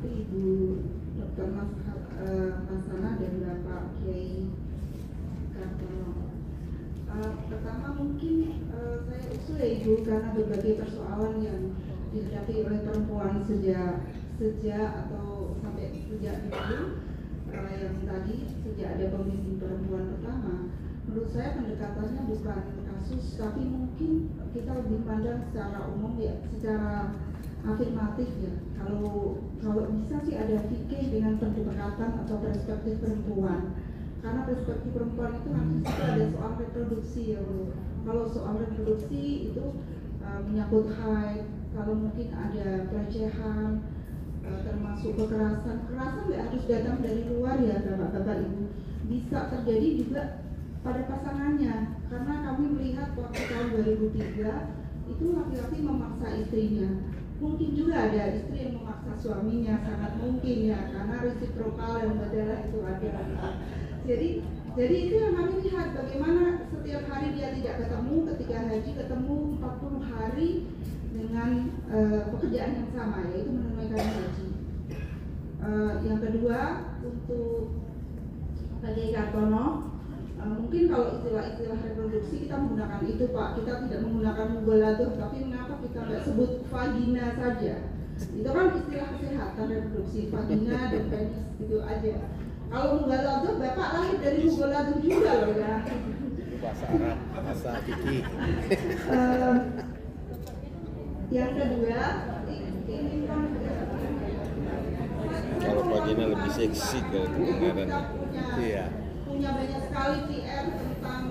Ibu Dr. Mas Sana dan Bapak Kiai Kartono. restu ya Ibu, karena berbagai persoalan yang dihadapi oleh perempuan sejak atau sampai sejak dulu, yang tadi sejak ada pemimpin perempuan pertama. Menurut saya pendekatannya bukan kasus, tapi mungkin kita lebih pandang secara umum ya, secara afirmatif ya. Kalau bisa sih ada fikih dengan pendekatan atau perspektif perempuan. Karena perspektif perempuan itu nanti ada soal reproduksi ya Bu. Kalau soal reproduksi itu menyangkut haid, kalau mungkin ada pelecehan, termasuk kekerasan nggak harus datang dari luar ya Bapak-Bapak Ibu, bisa terjadi juga pada pasangannya. Karena kami melihat waktu tahun 2003 itu laki-laki memaksa istrinya, mungkin juga ada istri yang memaksa suaminya, sangat mungkin ya, karena resiprokal yang berdarah itu ada. Jadi itu yang kami lihat, bagaimana setiap hari dia tidak ketemu, ketika haji ketemu 40 hari dengan pekerjaan yang sama, yaitu menunaikan haji. Yang kedua, untuk Pak Kiai Kartono, mungkin kalau istilah-istilah reproduksi kita menggunakan itu Pak, kita tidak menggunakan mughaladzah, tapi mengapa kita nggak sebut vagina saja? Itu kan istilah kesehatan reproduksi, vagina dan penis gitu aja. Kalau mughaladzah, Bapak lahir dari mughaladzah juga loh ya. Itu bahasa Arab, bahasa fikih. Yang kedua, ini kan kalau vagina lebih seksi kalau kedengaran. Iya. Punya banyak sekali PR tentang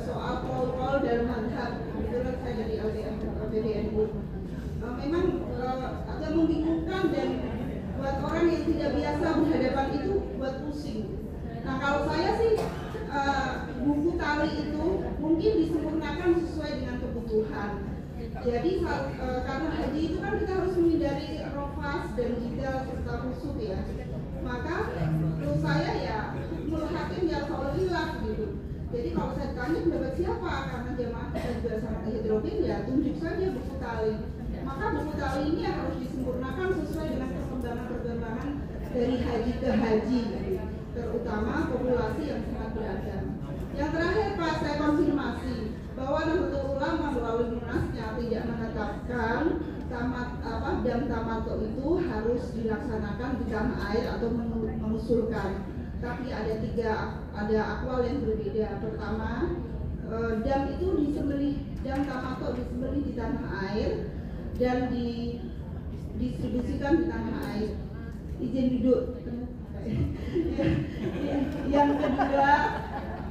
soal protokol dalam madhab. Kebetulan saya dari LDNU. Memang agak membingungkan dan buat orang yang tidak biasa berhadapan itu buat pusing. Nah kalau saya sih buku tali itu mungkin disempurnakan sesuai dengan kebutuhan. Jadi karena haji itu kan kita harus menghindari rofas dan jidal serta khusuk ya. Maka menurut saya ya hukmul hakim ya soalilah gitu. Jadi kalau saya tanya pendapat siapa, karena jamaah kita juga sangat heterogen ya, tunjuk saja buku tali. Maka buku tali ini harus disempurnakan sesuai dengan perkembangan dari haji ke haji, terutama populasi yang sangat beragam. Yang terakhir Pak, saya konfirmasi bahwa Nahdlatul Ulama melalui munasnya tidak menetapkan dam tamato itu harus dilaksanakan di tanah air atau mengusulkan. Tapi ada akwal yang berbeda. Pertama, dam itu dam tamato disembelih di tanah air dan didistribusikan di tanah air. Izin duduk. Yang kedua,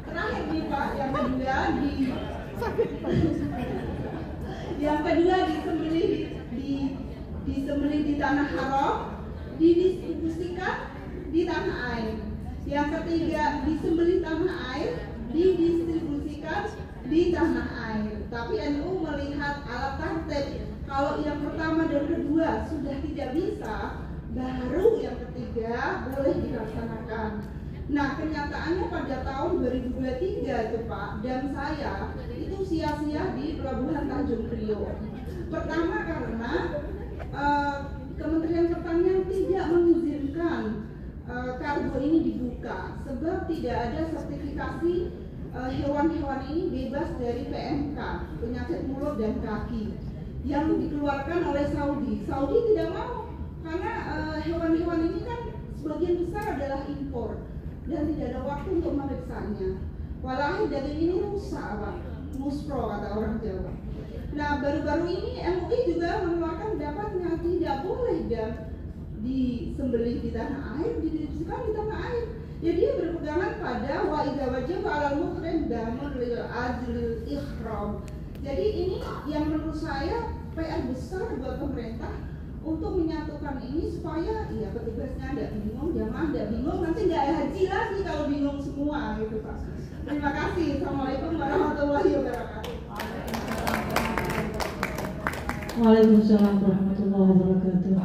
terakhir nih Pak, yang kedua disembelih di tanah haram, didistribusikan di tanah air. Yang ketiga, disembelih tanah air, didistribusikan di tanah air. Tapi NU melihat alat tartib, kalau yang pertama dan kedua sudah tidak bisa, baru yang ketiga boleh dilaksanakan. Nah kenyataannya pada tahun 2023 itu Pak, dan saya itu sia-sia di Pelabuhan Tanjung Priok. Pertama karena Kementerian Pertanian tidak mengizinkan kargo ini dibuka, sebab tidak ada sertifikasi hewan-hewan ini bebas dari PMK, penyakit mulut dan kaki, yang dikeluarkan oleh Saudi. Saudi tidak mau, karena hewan-hewan ini kan sebagian besar adalah impor dan tidak ada waktu untuk memeriksanya. Walahi daging ini rusak Pak, muspro kata orang Jawa. Nah baru-baru ini MUI juga mengeluarkan pendapatnya tidak boleh dan disembelih di tanah air, didistribusikan di tanah air. Jadi dia berpegangan pada wa idza wajaba 'alal muhrim damun lil ajlil ihram. Jadi ini yang menurut saya PR besar buat pemerintah untuk menyatukan ini supaya ya petugasnya tidak bingung, jamaah tidak bingung, nanti nggak haji lagi kalau bingung semua gitu Pak. Terima kasih. Assalamualaikum warahmatullahi wabarakatuh. Waalaikumsalam warahmatullahi wabarakatuh.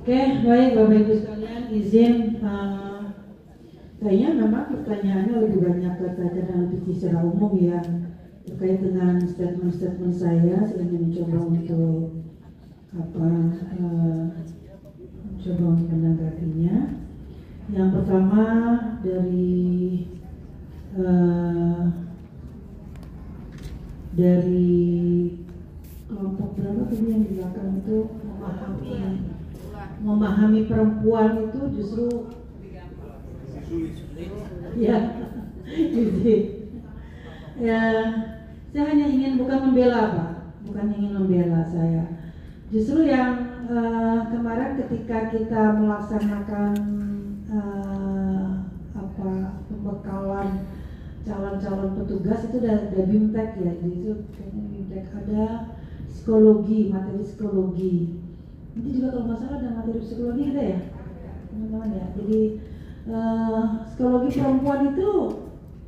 Oke, baik Bapak Ibu sekalian, izin kayaknya memang pertanyaannya lebih banyak terkait dengan fikih secara umum ya, terkait dengan statement-statement saya ingin mencoba untuk coba untuk menanggapinya. Yang pertama dari dari kelompok berapa tadi yang di belakang itu memahami perempuan itu justru ya gitu. Ya, saya hanya ingin bukan membela Pak, bukan ingin membela saya. Justru yang kemarin ketika kita melaksanakan pembekalan calon-calon petugas itu ada BIMTEK ya, jadi itu BIMTEK ada psikologi, materi psikologi. Nanti juga kalau nggak salah ada materi psikologi ada ya, teman-teman ya. Jadi psikologi perempuan itu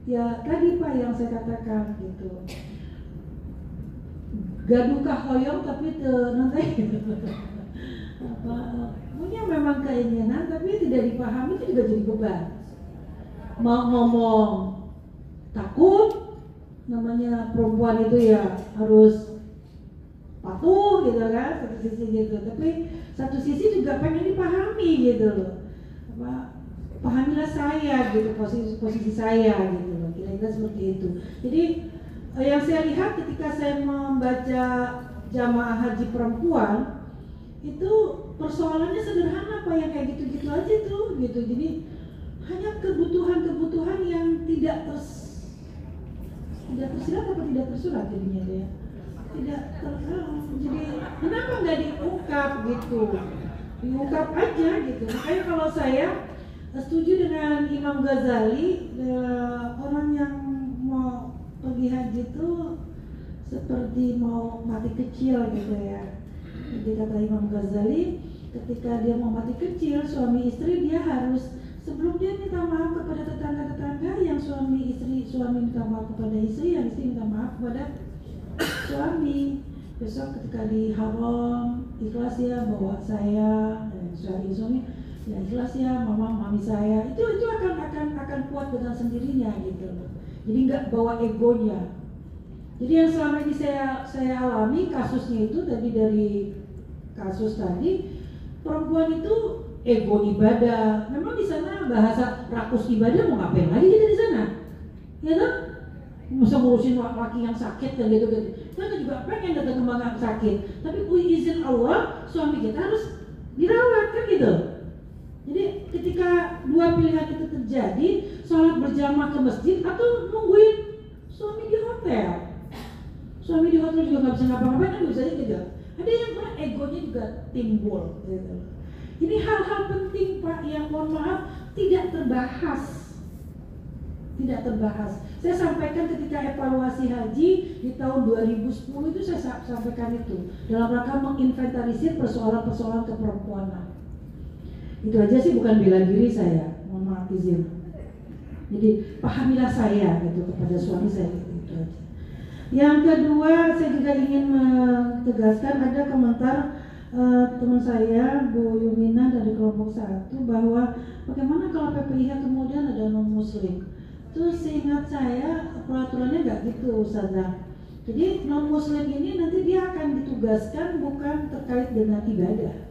ya tadi Pak yang saya katakan gitu. Gaduh kahoyong tapi nanti punya memang keinginan tapi tidak dipahami itu juga jadi beban. Mau ngomong takut, namanya perempuan itu ya harus patuh gitu kan, satu sisi gitu. Tapi satu sisi juga pengen dipahami gitu loh. Pahamilah saya gitu, posisi saya gitu loh, kira-kira seperti itu. Jadi yang saya lihat ketika saya membaca jamaah haji perempuan itu persoalannya sederhana Pak, yang kayak gitu-gitu aja tuh gitu. Jadi hanya kebutuhan-kebutuhan yang tidak tersirat atau tidak tersurat jadinya ya. Jadi kenapa nggak diungkap gitu? Diungkap aja gitu. Makanya kalau saya setuju dengan Imam Ghazali, orang yang mau pergi haji itu seperti mau mati kecil gitu ya. Jadi kata Imam Ghazali, ketika dia mau mati kecil, suami istri dia harus sebelum dia minta maaf kepada tetangga-tetangga, yang suami minta maaf kepada istri, yang istri minta maaf kepada suami. Besok ketika di haram, ikhlas ya bawa saya, suami ya ikhlas ya mami saya, itu akan kuat dengan sendirinya gitu. Jadi nggak bawa egonya. Jadi yang selama ini saya alami kasusnya itu tadi, dari kasus tadi perempuan itu ego ibadah. Memang di sana bahasa rakus ibadah, mau ngapain lagi kita di sana? Ya kan? Masa ngurusin laki yang sakit dan gitu. Kita juga pengen datang ke mana sakit, tapi izin Allah suami kita harus dirawat kan gitu. Jadi ketika dua pilihan itu terjadi, sholat berjamaah ke masjid atau nungguin suami di hotel. Suami di hotel juga nggak bisa ngapa-ngapain, kan bisa aja juga. Ada yang pernah egonya juga timbul gitu. Ini hal-hal penting Pak yang mohon maaf tidak terbahas. Tidak terbahas. Saya sampaikan ketika evaluasi haji di tahun 2010 itu saya sampaikan itu dalam rangka menginventarisir persoalan-persoalan keperempuanan. Itu aja sih, bukan bela diri saya, mohon maaf izin. Jadi pahamilah saya gitu kepada suami saya gitu aja. Yang kedua saya juga ingin menegaskan, ada komentar teman saya Bu Yumina dari kelompok 1 bahwa bagaimana kalau PPIH kemudian ada non muslim. Terus seingat saya peraturannya nggak gitu Ustazah. Jadi non muslim ini nanti dia akan ditugaskan bukan terkait dengan ibadah,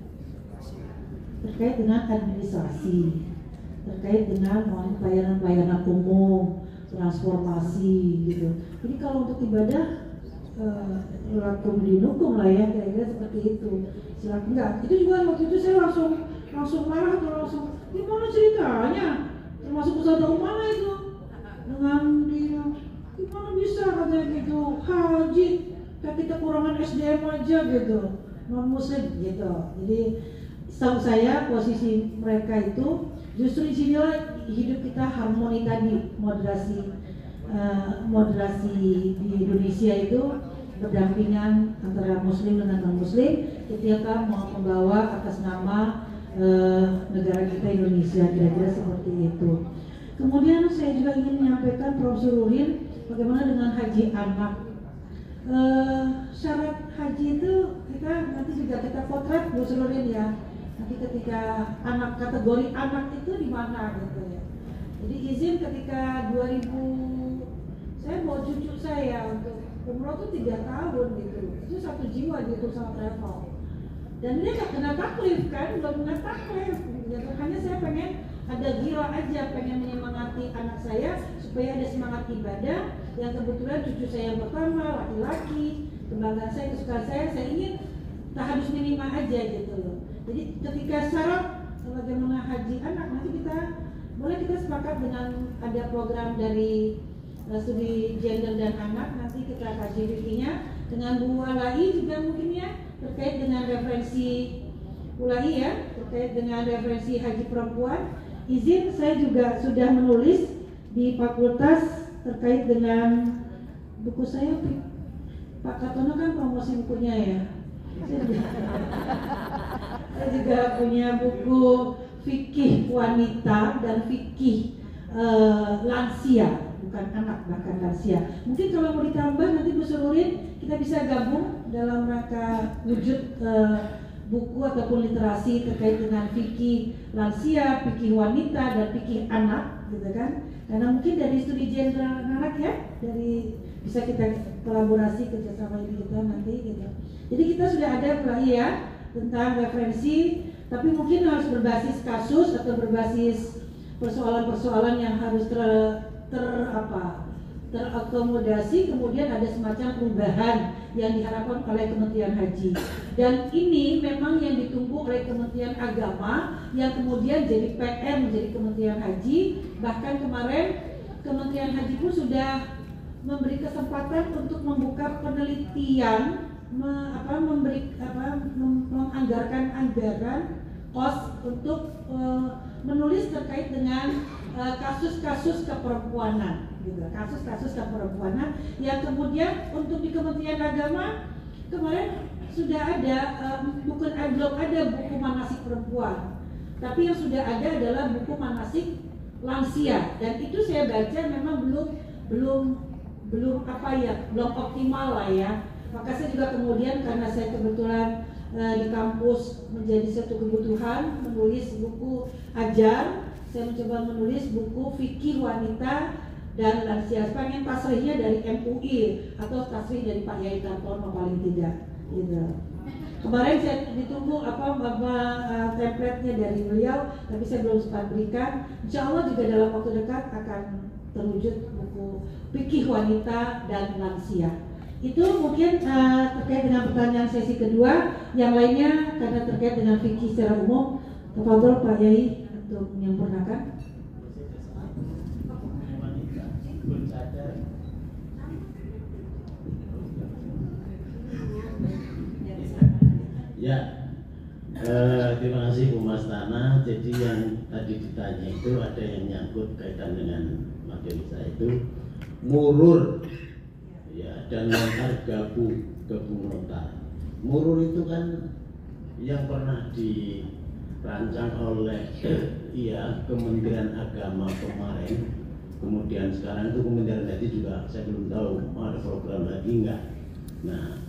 terkait dengan administrasi, terkait dengan pelayanan umum, transformasi gitu. Jadi kalau untuk ibadah lakum dinukum lah ya, kira-kira seperti itu. Silakan enggak. Itu juga waktu itu saya langsung marah atau langsung gimana ceritanya? Termasuk Ustazah Umala itu dengan dia gimana bisa katanya gitu, haji kayak kita kurangan SDM aja gitu, non muslim gitu. Jadi setahu saya posisi mereka itu justru disinilah hidup kita harmoni tadi, moderasi di Indonesia itu berdampingan antara muslim dengan non muslim ketika mau membawa atas nama negara kita Indonesia, kira-kira seperti itu. Kemudian saya juga ingin menyampaikan Prof. Sururin bagaimana dengan haji anak. Syarat haji itu nanti juga kita potret Bu Sururin ya. Nanti ketika anak, kategori anak itu di mana gitu ya. Jadi izin ketika 2000 saya bawa cucu saya untuk umroh tuh 3 tahun gitu. Itu 1 jiwa gitu sama travel. Dan dia nggak kena taklif kan, belum kena taklif. Gitu. Hanya saya pengen ada gila aja, pengen menyemangati anak saya supaya ada semangat ibadah, yang kebetulan cucu saya yang pertama laki-laki, kebanggaan saya, kesukaan saya ingin tahadus minimal aja gitu loh. Jadi ketika syarat bagaimana haji anak, nanti kita sepakat dengan ada program dari studi gender dan anak, nanti kita kaji fikihnya dengan Bu Walai juga mungkin ya, terkait dengan referensi Walai ya, terkait dengan referensi haji perempuan. Izin, saya juga sudah menulis di fakultas terkait dengan buku saya. Pak Katono kan promosi bukunya ya. Saya juga punya buku fikih wanita dan fikih lansia, bukan anak, bahkan lansia. Mungkin kalau mau ditambah nanti Bu Sururin kita bisa gabung dalam rangka wujud buku ataupun literasi terkait dengan fikih lansia, fikih wanita dan fikih anak, gitu kan? Karena mungkin dari studi gender anak ya, dari bisa kita kolaborasi kerjasama ini kita nanti gitu. Jadi kita sudah ada ya tentang referensi, tapi mungkin harus berbasis kasus atau berbasis persoalan-persoalan yang harus terakomodasi, kemudian ada semacam perubahan yang diharapkan oleh Kementerian Haji. Dan ini memang yang ditunggu oleh Kementerian Agama yang kemudian jadi PR menjadi Kementerian Haji. Bahkan kemarin Kementerian Haji pun sudah memberi kesempatan untuk membuka penelitian, menganggarkan anggaran kos untuk menulis terkait dengan kasus-kasus keperempuanan, gitu. Kasus-kasus keperempuanan yang kemudian untuk di Kementerian Agama kemarin sudah ada belum ada buku manasik perempuan, tapi yang sudah ada adalah buku manasik lansia, dan itu saya baca memang belum optimal lah ya. Maka saya juga kemudian karena saya kebetulan di kampus menjadi satu kebutuhan menulis buku ajar, saya mencoba menulis buku fikih wanita dan lansia. Pengen tasrihnya dari MUI atau tasrih dari Pak Yai Tartono paling tidak, gitu. Kemarin saya ditunggu template-nya dari beliau, tapi saya belum sempat berikan. Insya Allah juga dalam waktu dekat akan terwujud buku fikih wanita dan lansia. Itu mungkin terkait dengan pertanyaan sesi kedua. Yang lainnya karena terkait dengan fikih secara umum, tafadhol Pak Yai untuk menyempurnakan. Ya, terima kasih Bu Mastana. Jadi yang tadi ditanya itu ada yang nyangkut kaitan dengan materi saya itu murur, ya, dan lontar gabung lontar. Murur itu kan yang pernah dirancang oleh Kementerian Agama kemarin. Kemudian sekarang itu Kementerian Haji juga saya belum tahu ada program lagi enggak. Nah,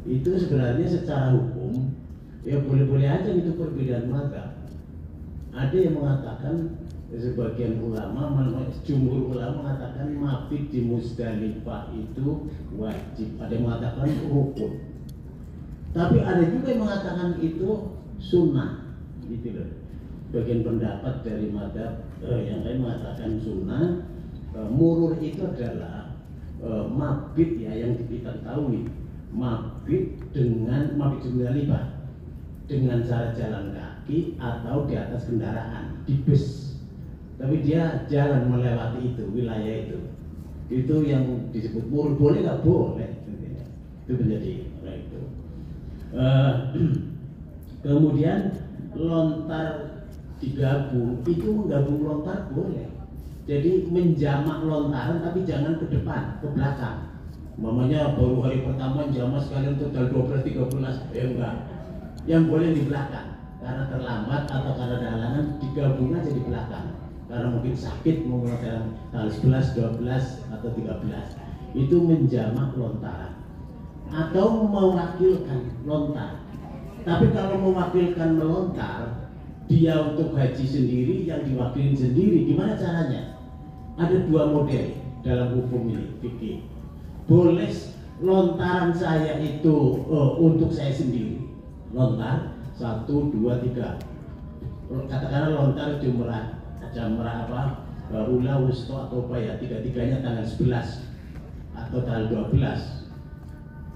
itu sebenarnya secara hukum ya boleh-boleh aja itu perbedaan mazhab. Ada yang mengatakan, sebagian ulama, jumhur ulama mengatakan mabit di Musdalifah itu wajib. Ada yang mengatakan rukun. Tapi ada juga yang mengatakan itu sunnah, gitu loh. Bagian pendapat dari mazhab yang lain mengatakan sunnah. Murur itu adalah mabit ya yang kita tahu nih. Mabit dengan mabit Musdalifah dengan cara jalan kaki atau di atas kendaraan, di bus. Tapi dia jalan melewati itu, wilayah itu yang disebut murur. Boleh nggak boleh, itu menjadi itu. Kemudian lontar digabung, itu menggabung lontar boleh. Jadi menjamak lontaran tapi jangan ke depan, ke belakang. Mamanya baru hari pertama jamak sekalian total 12-13, ya enggak. Yang boleh di belakang karena terlambat atau karena ada halangan, digabung aja di belakang. Karena mungkin sakit mau melontarkan tanggal 11, 12 atau 13. Itu menjamak lontaran. Atau mewakilkan lontar. Tapi kalau mewakilkan melontar, dia untuk haji sendiri, yang diwakilin sendiri, gimana caranya? Ada dua model dalam hukum ini, fikih. Boleh lontaran saya itu untuk saya sendiri. Lontar 1, 2, 3. Katakanlah lontar jamrah apa? Ula, wusto atau apa ya? Tiga-tiganya tanggal 11. atau tanggal 12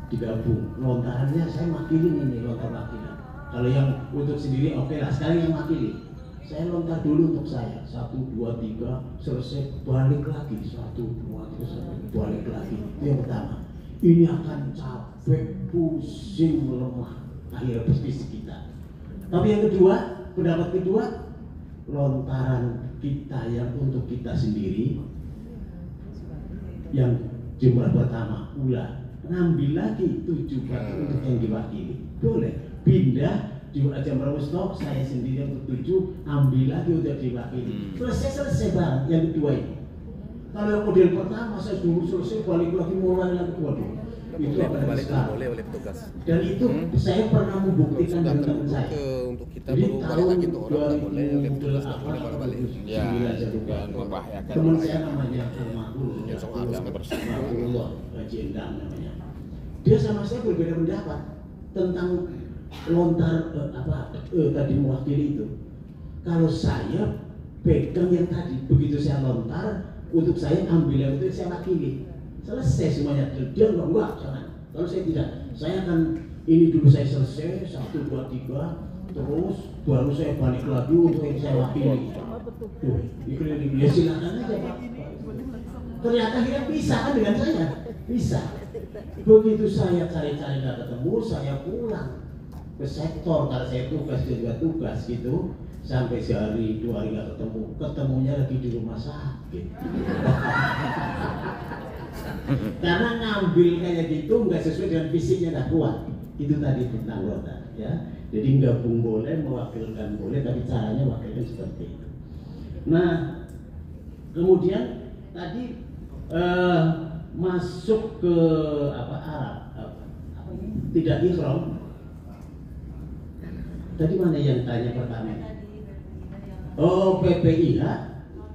digabung. Lontarannya saya makilin ini, lontar makilan. Kalau yang untuk sendiri oke lah, sekarang yang makili. Saya lontar dulu untuk saya, 1, 2, 3, selesai balik lagi, 1, 2, 3, balik lagi. Itu yang pertama. Ini akan capek, pusing, lemah, akhirnya fisik kita. Tapi yang kedua, pendapat kedua, lontaran kita yang untuk kita sendiri, yang jumlah pertama, ulah, ngambil lagi 7 batu untuk yang diwakili, boleh pindah di Jamaah Wusta, saya sendiri untuk 7, ambil lagi untuk diwakili, selesai barang. Yang kedua ini, kalau yang model pertama saya dulu selesai balik lagi mulai yang kedua dulu, itu apa boleh oleh petugas. Dan itu saya pernah membuktikan dengan teman saya. Untuk kita baru balik lagi tuh orang nggak boleh, oleh petugas nggak boleh balik. Ya, membahayakan. Teman saya namanya Makul, Makul Haji Endang namanya. Dia sama saya berbeda pendapat tentang lontar tadi mewakili itu. Kalau saya pegang yang tadi, begitu saya lontar, untuk saya ambil yang itu saya wakili, selesai semuanya. Dia enggak, jangan. Kalau saya tidak, saya akan ini dulu saya selesai 1, 2, 3, terus baru saya balik lagi untuk yang saya wakili. Tuh, ya silakan aja Pak. Ternyata kita bisa kan dengan saya, bisa. Begitu saya cari-cari nggak ketemu, saya pulang ke sektor karena saya tugas gitu, sampai sehari 2 hari nggak ketemu, ketemunya lagi di rumah sakit. Karena ngambil kayak gitu nggak sesuai dengan fisiknya, nggak kuat. Itu tadi tentang lontar, ya. Jadi gabung boleh, mewakilkan boleh, tapi caranya wakilkan seperti itu. Nah, kemudian tadi masuk ke Arab, tidak ihram. Tadi mana yang tanya pertama? Oh, PPIH.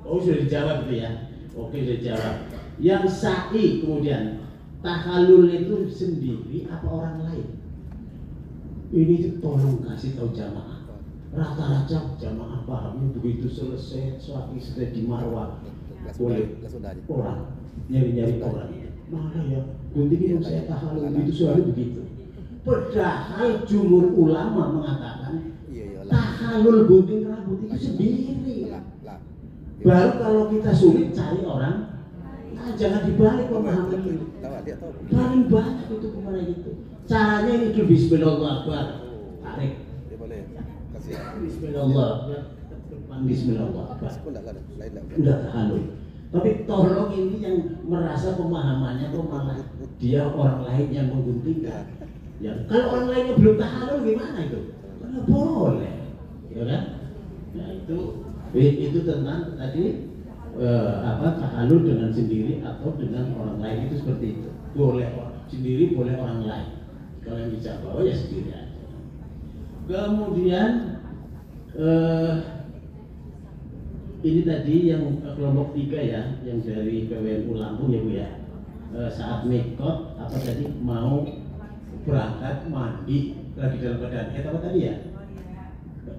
Oh, sudah dijawab itu ya. Oke, sudah dijawab. Yang sa'i kemudian tahallul itu sendiri apa orang lain? Ini tolong kasih tahu jamaah. Rata-rata jamaah pahamnya begitu selesai sa'i sudah di Marwah boleh orang nyari-nyari orang. Mana ya? Gunting saya tahallul itu selalu begitu. Padahal jumhur ulama mengatakan tahallul gunting rambut itu sendiri. Baru kalau kita sulit cari orang, jangan dibalik pemahaman ini. Paling banyak itu kemana gitu. Caranya ini dulu Bismillahirrahmanirrahim. Tarik. Bismillahirrahmanirrahim. Udah tahallul. Tapi tolong ini yang merasa pemahamannya tuh malah dia orang lain yang mengguntingkan. Ya, kalau orang lainnya belum tahallul gimana itu? Karena boleh, ya kan? Nah itu tentang tadi tahallul dengan sendiri atau dengan orang lain itu seperti itu. Boleh sendiri, boleh orang lain. Kalau yang dijawab ya sendiri aja. Kemudian ini tadi yang kelompok 3 ya, yang dari PWNU Lampung ya Bu ya. Saat mikot apa tadi mau berangkat mandi lagi dalam keadaan apa tadi ya?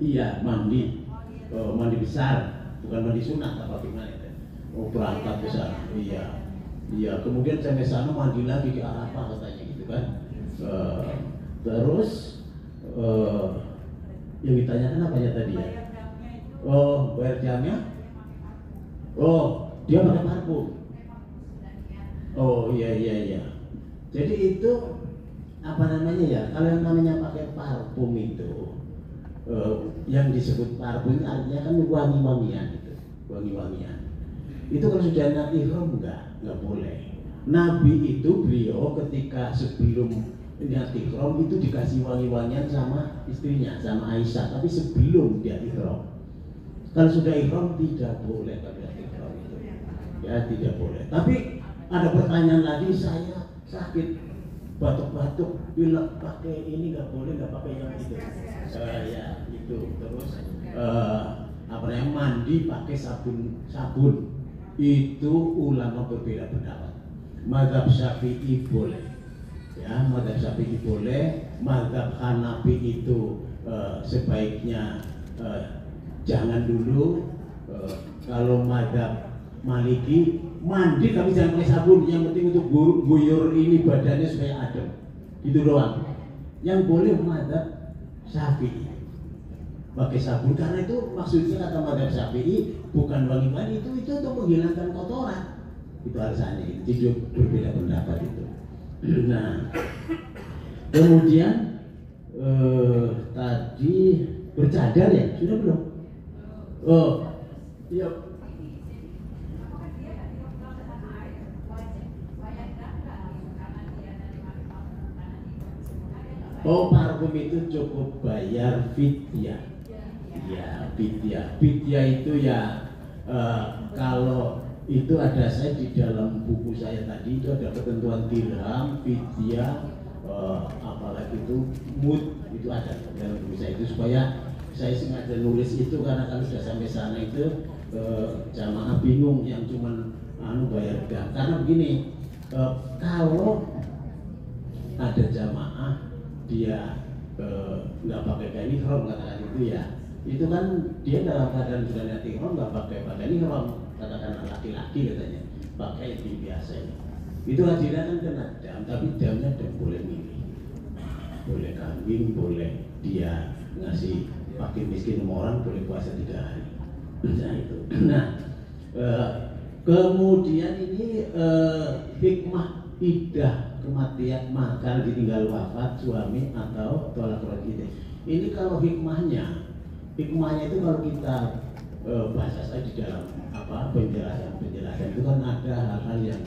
Iya mandi, mandi besar, bukan mandi sunat apa gimana itu? Oh berangkat besar, iya. Kemudian sampai sana mandi lagi di Arafah katanya gitu kan? Terus yang ditanyakan apa ya tadi ya? Oh bayar jamnya? Oh dia pakai parfum. Oh iya. Jadi itu apa namanya ya, kalau yang namanya pakai parfum itu yang disebut parfum artinya kan wangi-wangian gitu, wangi-wangian itu kalau sudah Nabi ihram nggak boleh. Nabi itu beliau ketika sebelum Nabi ihram itu dikasih wangi-wangian sama istrinya, sama Aisyah, tapi sebelum dia ihram. Kalau sudah ihram tidak boleh kalau ihram itu ya tidak boleh. Tapi ada pertanyaan lagi, saya sakit batuk-batuk, pilek, pakai ini nggak boleh, nggak pakai yang itu. Ya itu terus apa namanya mandi pakai sabun itu ulama berbeda pendapat. Mazhab Syafi'i boleh, ya mazhab Syafi'i boleh. Mazhab Hanafi itu sebaiknya jangan dulu. Kalau mazhab Maliki mandi tapi jangan pakai sabun, yang penting untuk guyur ini badannya supaya adem, itu doang. Yang boleh mazhab Syafi'i pakai sabun, karena itu maksudnya kata mazhab Syafi'i bukan wangi-wangi, itu untuk menghilangkan kotoran, itu alasannya. Itu berbeda pendapat itu. Nah, kemudian tadi bercadar ya, sudah belum? Oh, iya. Oh, parfum itu cukup bayar fidyah. Ya, fidyah. Fidyah itu ya kalau itu ada saya di dalam buku saya tadi, itu ada ketentuan dirham, fidyah, apalagi itu mud, itu ada dalam buku saya itu, supaya saya sengaja nulis itu karena kalau sudah sampai sana itu jamaah bingung yang cuman bayar gak. Karena begini, kalau ada jamaah dia nggak pakai kain ihram katakan itu ya, itu kan dia dalam keadaan sudah niat ihram nggak pakai pakaian ihram, katakan laki-laki katanya pakai itu biasa itu hadiran kan kena dam, tapi damnya tidak boleh milih, boleh kambing, boleh dia ngasih fakir miskin sama orang, boleh puasa 3 hari. Nah itu. Nah kemudian ini hikmah idah kematian, makan, ditinggal wafat suami atau tolak rojih. Ini kalau hikmahnya itu kalau kita bahasa saya di dalam penjelasan itu kan ada hal-hal yang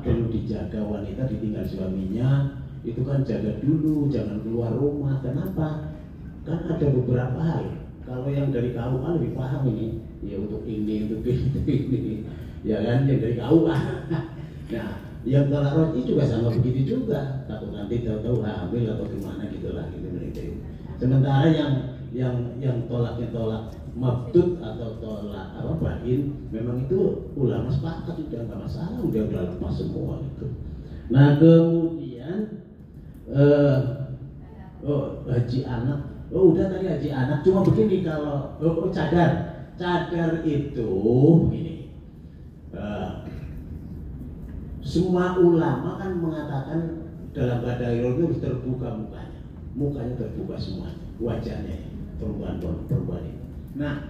perlu dijaga wanita ditinggal suaminya, itu kan jaga dulu, jangan keluar rumah. Kenapa? Kan ada beberapa hal. Kalau yang dari KUA lebih paham ini, ya untuk ini, ya kan yang dari KUA. Nah, yang tolak rojih juga sama begitu juga, takut nanti tahu-tahu hamil atau gimana gitulah gitu mereka. Sementara yang tolaknya tolak mabdud atau tolak bahin, memang itu ulama sepakat sudah nggak masalah, udah lepas semua itu. Nah kemudian haji anak, udah tadi haji anak, cuma begini kalau cadar itu begini. Semua ulama kan mengatakan dalam keadaan ihram itu harus terbuka mukanya terbuka semua, wajahnya perempuan ini. Nah,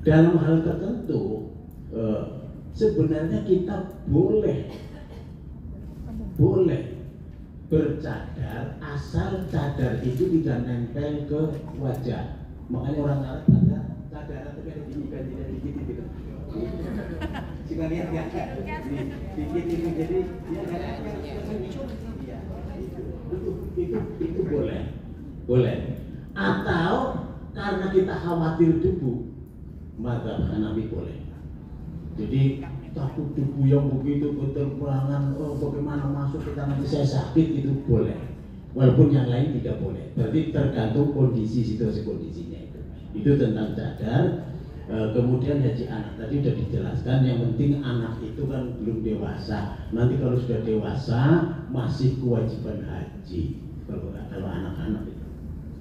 dalam hal tertentu sebenarnya kita boleh bercadar asal cadar itu tidak nempel ke wajah. Makanya orang Arab kata cadar itu kayak gini gitu. Coba lihat ya, dikit itu jadi ya itu boleh. Atau karena kita khawatir debu, mazhab Hanafi boleh. Jadi takut debu yang begitu berterbangan, bagaimana masuk kita nanti saya sakit, itu boleh. Walaupun yang lain tidak boleh. Berarti tergantung situasi kondisinya itu. Itu tentang cadar. Kemudian haji anak tadi sudah dijelaskan, yang penting anak itu kan belum dewasa. Nanti kalau sudah dewasa masih kewajiban haji. Kalau anak-anak itu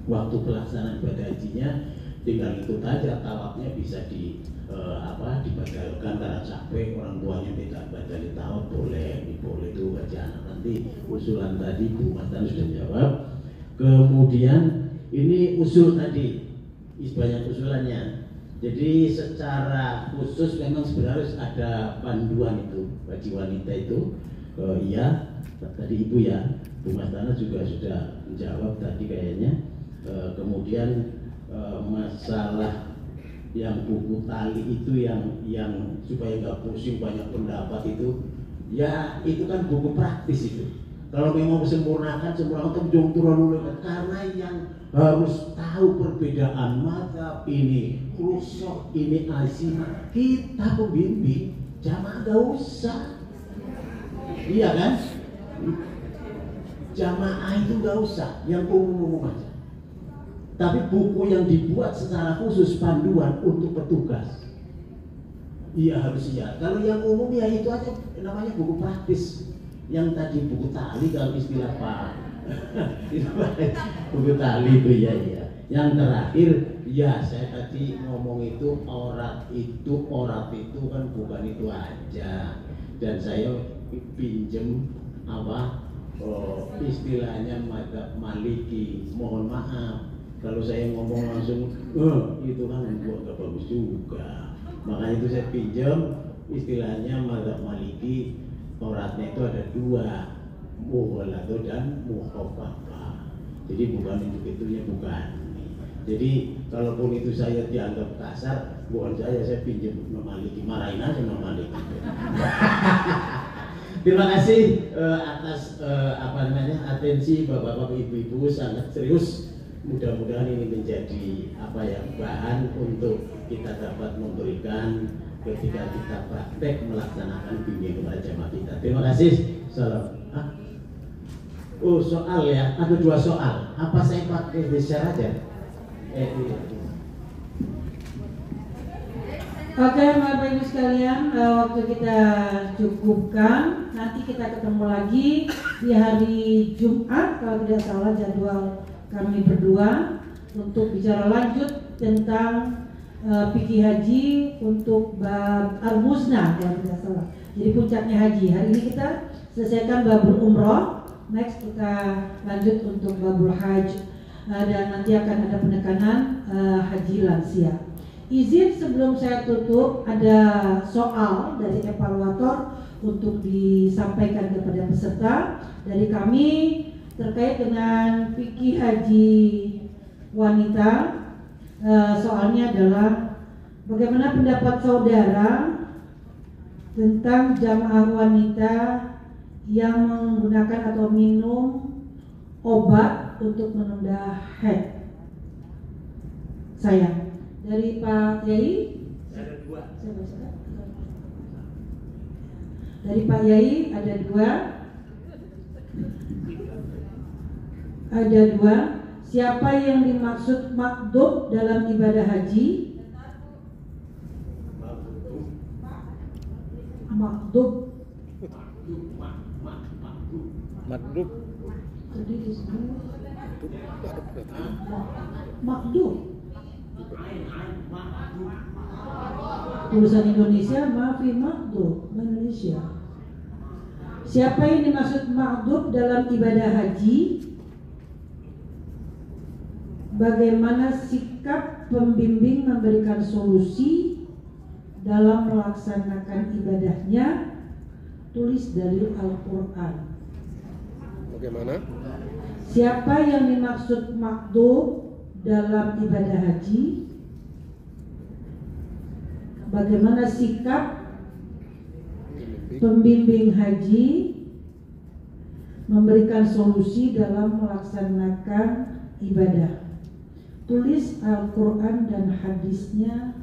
waktu pelaksanaan ibadah hajinya tinggal ikut aja, tawafnya bisa dibadalkan karena capek, orang tuanya minta badal tawaf boleh itu haji anak. Nanti usulan tadi Bu Matan sudah jawab. Kemudian ini usul tadi banyak usulannya. Jadi secara khusus memang sebenarnya ada panduan itu bagi wanita itu, iya tadi Ibu ya, Bu Mastana juga sudah menjawab tadi kayaknya. Kemudian masalah yang buku tali itu yang supaya nggak pusing banyak pendapat itu, ya itu kan buku praktis itu. Kalau memang sempurnakan tapi turun karena yang harus tahu perbedaan mazhab ini, rusuk ini azimah, kita pembimbing, jamaah gak usah. Iya kan? Jamaah itu gak usah, yang umum aja. Tapi buku yang dibuat secara khusus panduan untuk petugas, iya harus iya. Kalau yang umum ya itu aja namanya buku praktis. Yang tadi buku tali kalau istilah Pak itu buku tali itu ya. Yang terakhir ya saya tadi ngomong itu orat itu kan bukan itu aja. dan saya pinjem istilahnya madzhab Maliki. Mohon maaf kalau saya ngomong langsung itu kan gak bagus juga. Makanya itu saya pinjam istilahnya madzhab Maliki, Tauratnya itu ada dua, mughalladzah dan mukhafafah. Jadi bukan itunya bukan. Jadi kalaupun itu saya dianggap kasar, bukan saya pinjam Maliki, marahin aja Maliki. Terima kasih atas atensi bapak-bapak, ibu-ibu, sangat serius. Mudah-mudahan ini menjadi bahan untuk kita dapat memberikan ketika kita praktek melaksanakan bimbingan kepada jamaah kita. Terima kasih. Salam. Oh, soal ya, ada 2 soal. Apa saya pakai share aja? Oke, Bapak Ibu sekalian, waktu kita cukupkan. Nanti kita ketemu lagi di hari Jumat kalau tidak salah jadwal kami berdua untuk bicara lanjut tentang fikih haji untuk bab al-musnah kalau tidak salah. Jadi puncaknya haji. Hari ini kita selesaikan babul umroh. Next kita lanjut untuk babul haji dan nanti akan ada penekanan haji lansia. Izin sebelum saya tutup, ada soal dari evaluator untuk disampaikan kepada peserta dari kami terkait dengan fikih haji wanita. Soalnya adalah bagaimana pendapat saudara tentang jamaah wanita yang menggunakan atau minum obat untuk menunda haid. Saya dari Pak Yai. Ada 2. Dari Pak Yai ada 2. Ada 2. Siapa yang dimaksud makdub dalam ibadah haji? Makdub. Makdub. Jadi disebut makdub. Tulisan Indonesia, maafi makdub Indonesia. Siapa yang dimaksud makdub dalam ibadah haji? Bagaimana sikap pembimbing memberikan solusi dalam melaksanakan ibadahnya? Tulis dalil Al-Quran. Bagaimana? Siapa yang dimaksud makdub dalam ibadah haji? Bagaimana sikap pembimbing haji memberikan solusi dalam melaksanakan ibadah? Tulis Al-Quran dan hadisnya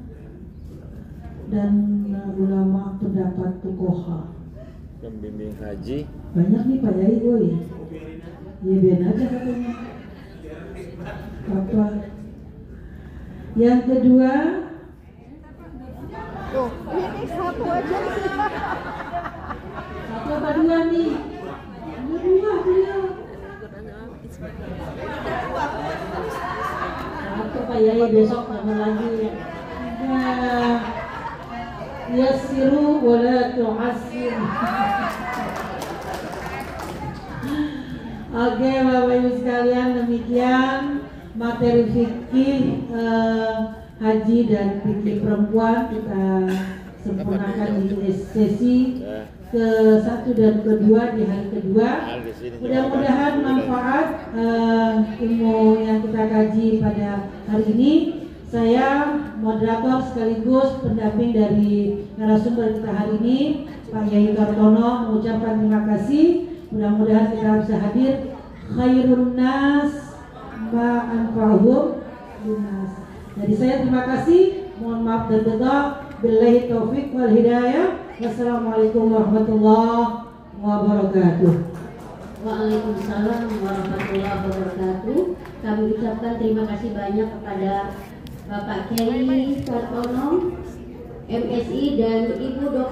dan ulama pendapat fuqaha. Pembimbing haji. Banyak nih Pak Yai, boy. Ya biar aja katanya. Apa? Yang kedua, Ini satu aja. satu apa 2 nih? 2 beliau. Satu Pak Yai, besok tambah lagi. Nah, yassiru wala tu'assir. Oke Bapak Ibu sekalian, demikian materi fikih haji dan fikih perempuan kita sempurnakan di sesi ke-1 dan ke-2 di hari kedua. Mudah-mudahan manfaat ilmu yang kita kaji pada hari ini. Saya moderator sekaligus pendamping dari narasumber kita hari ini, Pak Yai Kartono, mengucapkan terima kasih. Mudah-mudahan kita bisa hadir. Khairun nas ma'anfa'uhum linnas. Jadi saya terima kasih. Mohon maaf dan tetap. Billahi taufik wal hidayah. Wassalamualaikum warahmatullahi wabarakatuh. Waalaikumsalam warahmatullahi wabarakatuh. Kami ucapkan terima kasih banyak kepada Bapak Kiai Kartono, MSI dan Ibu Dr.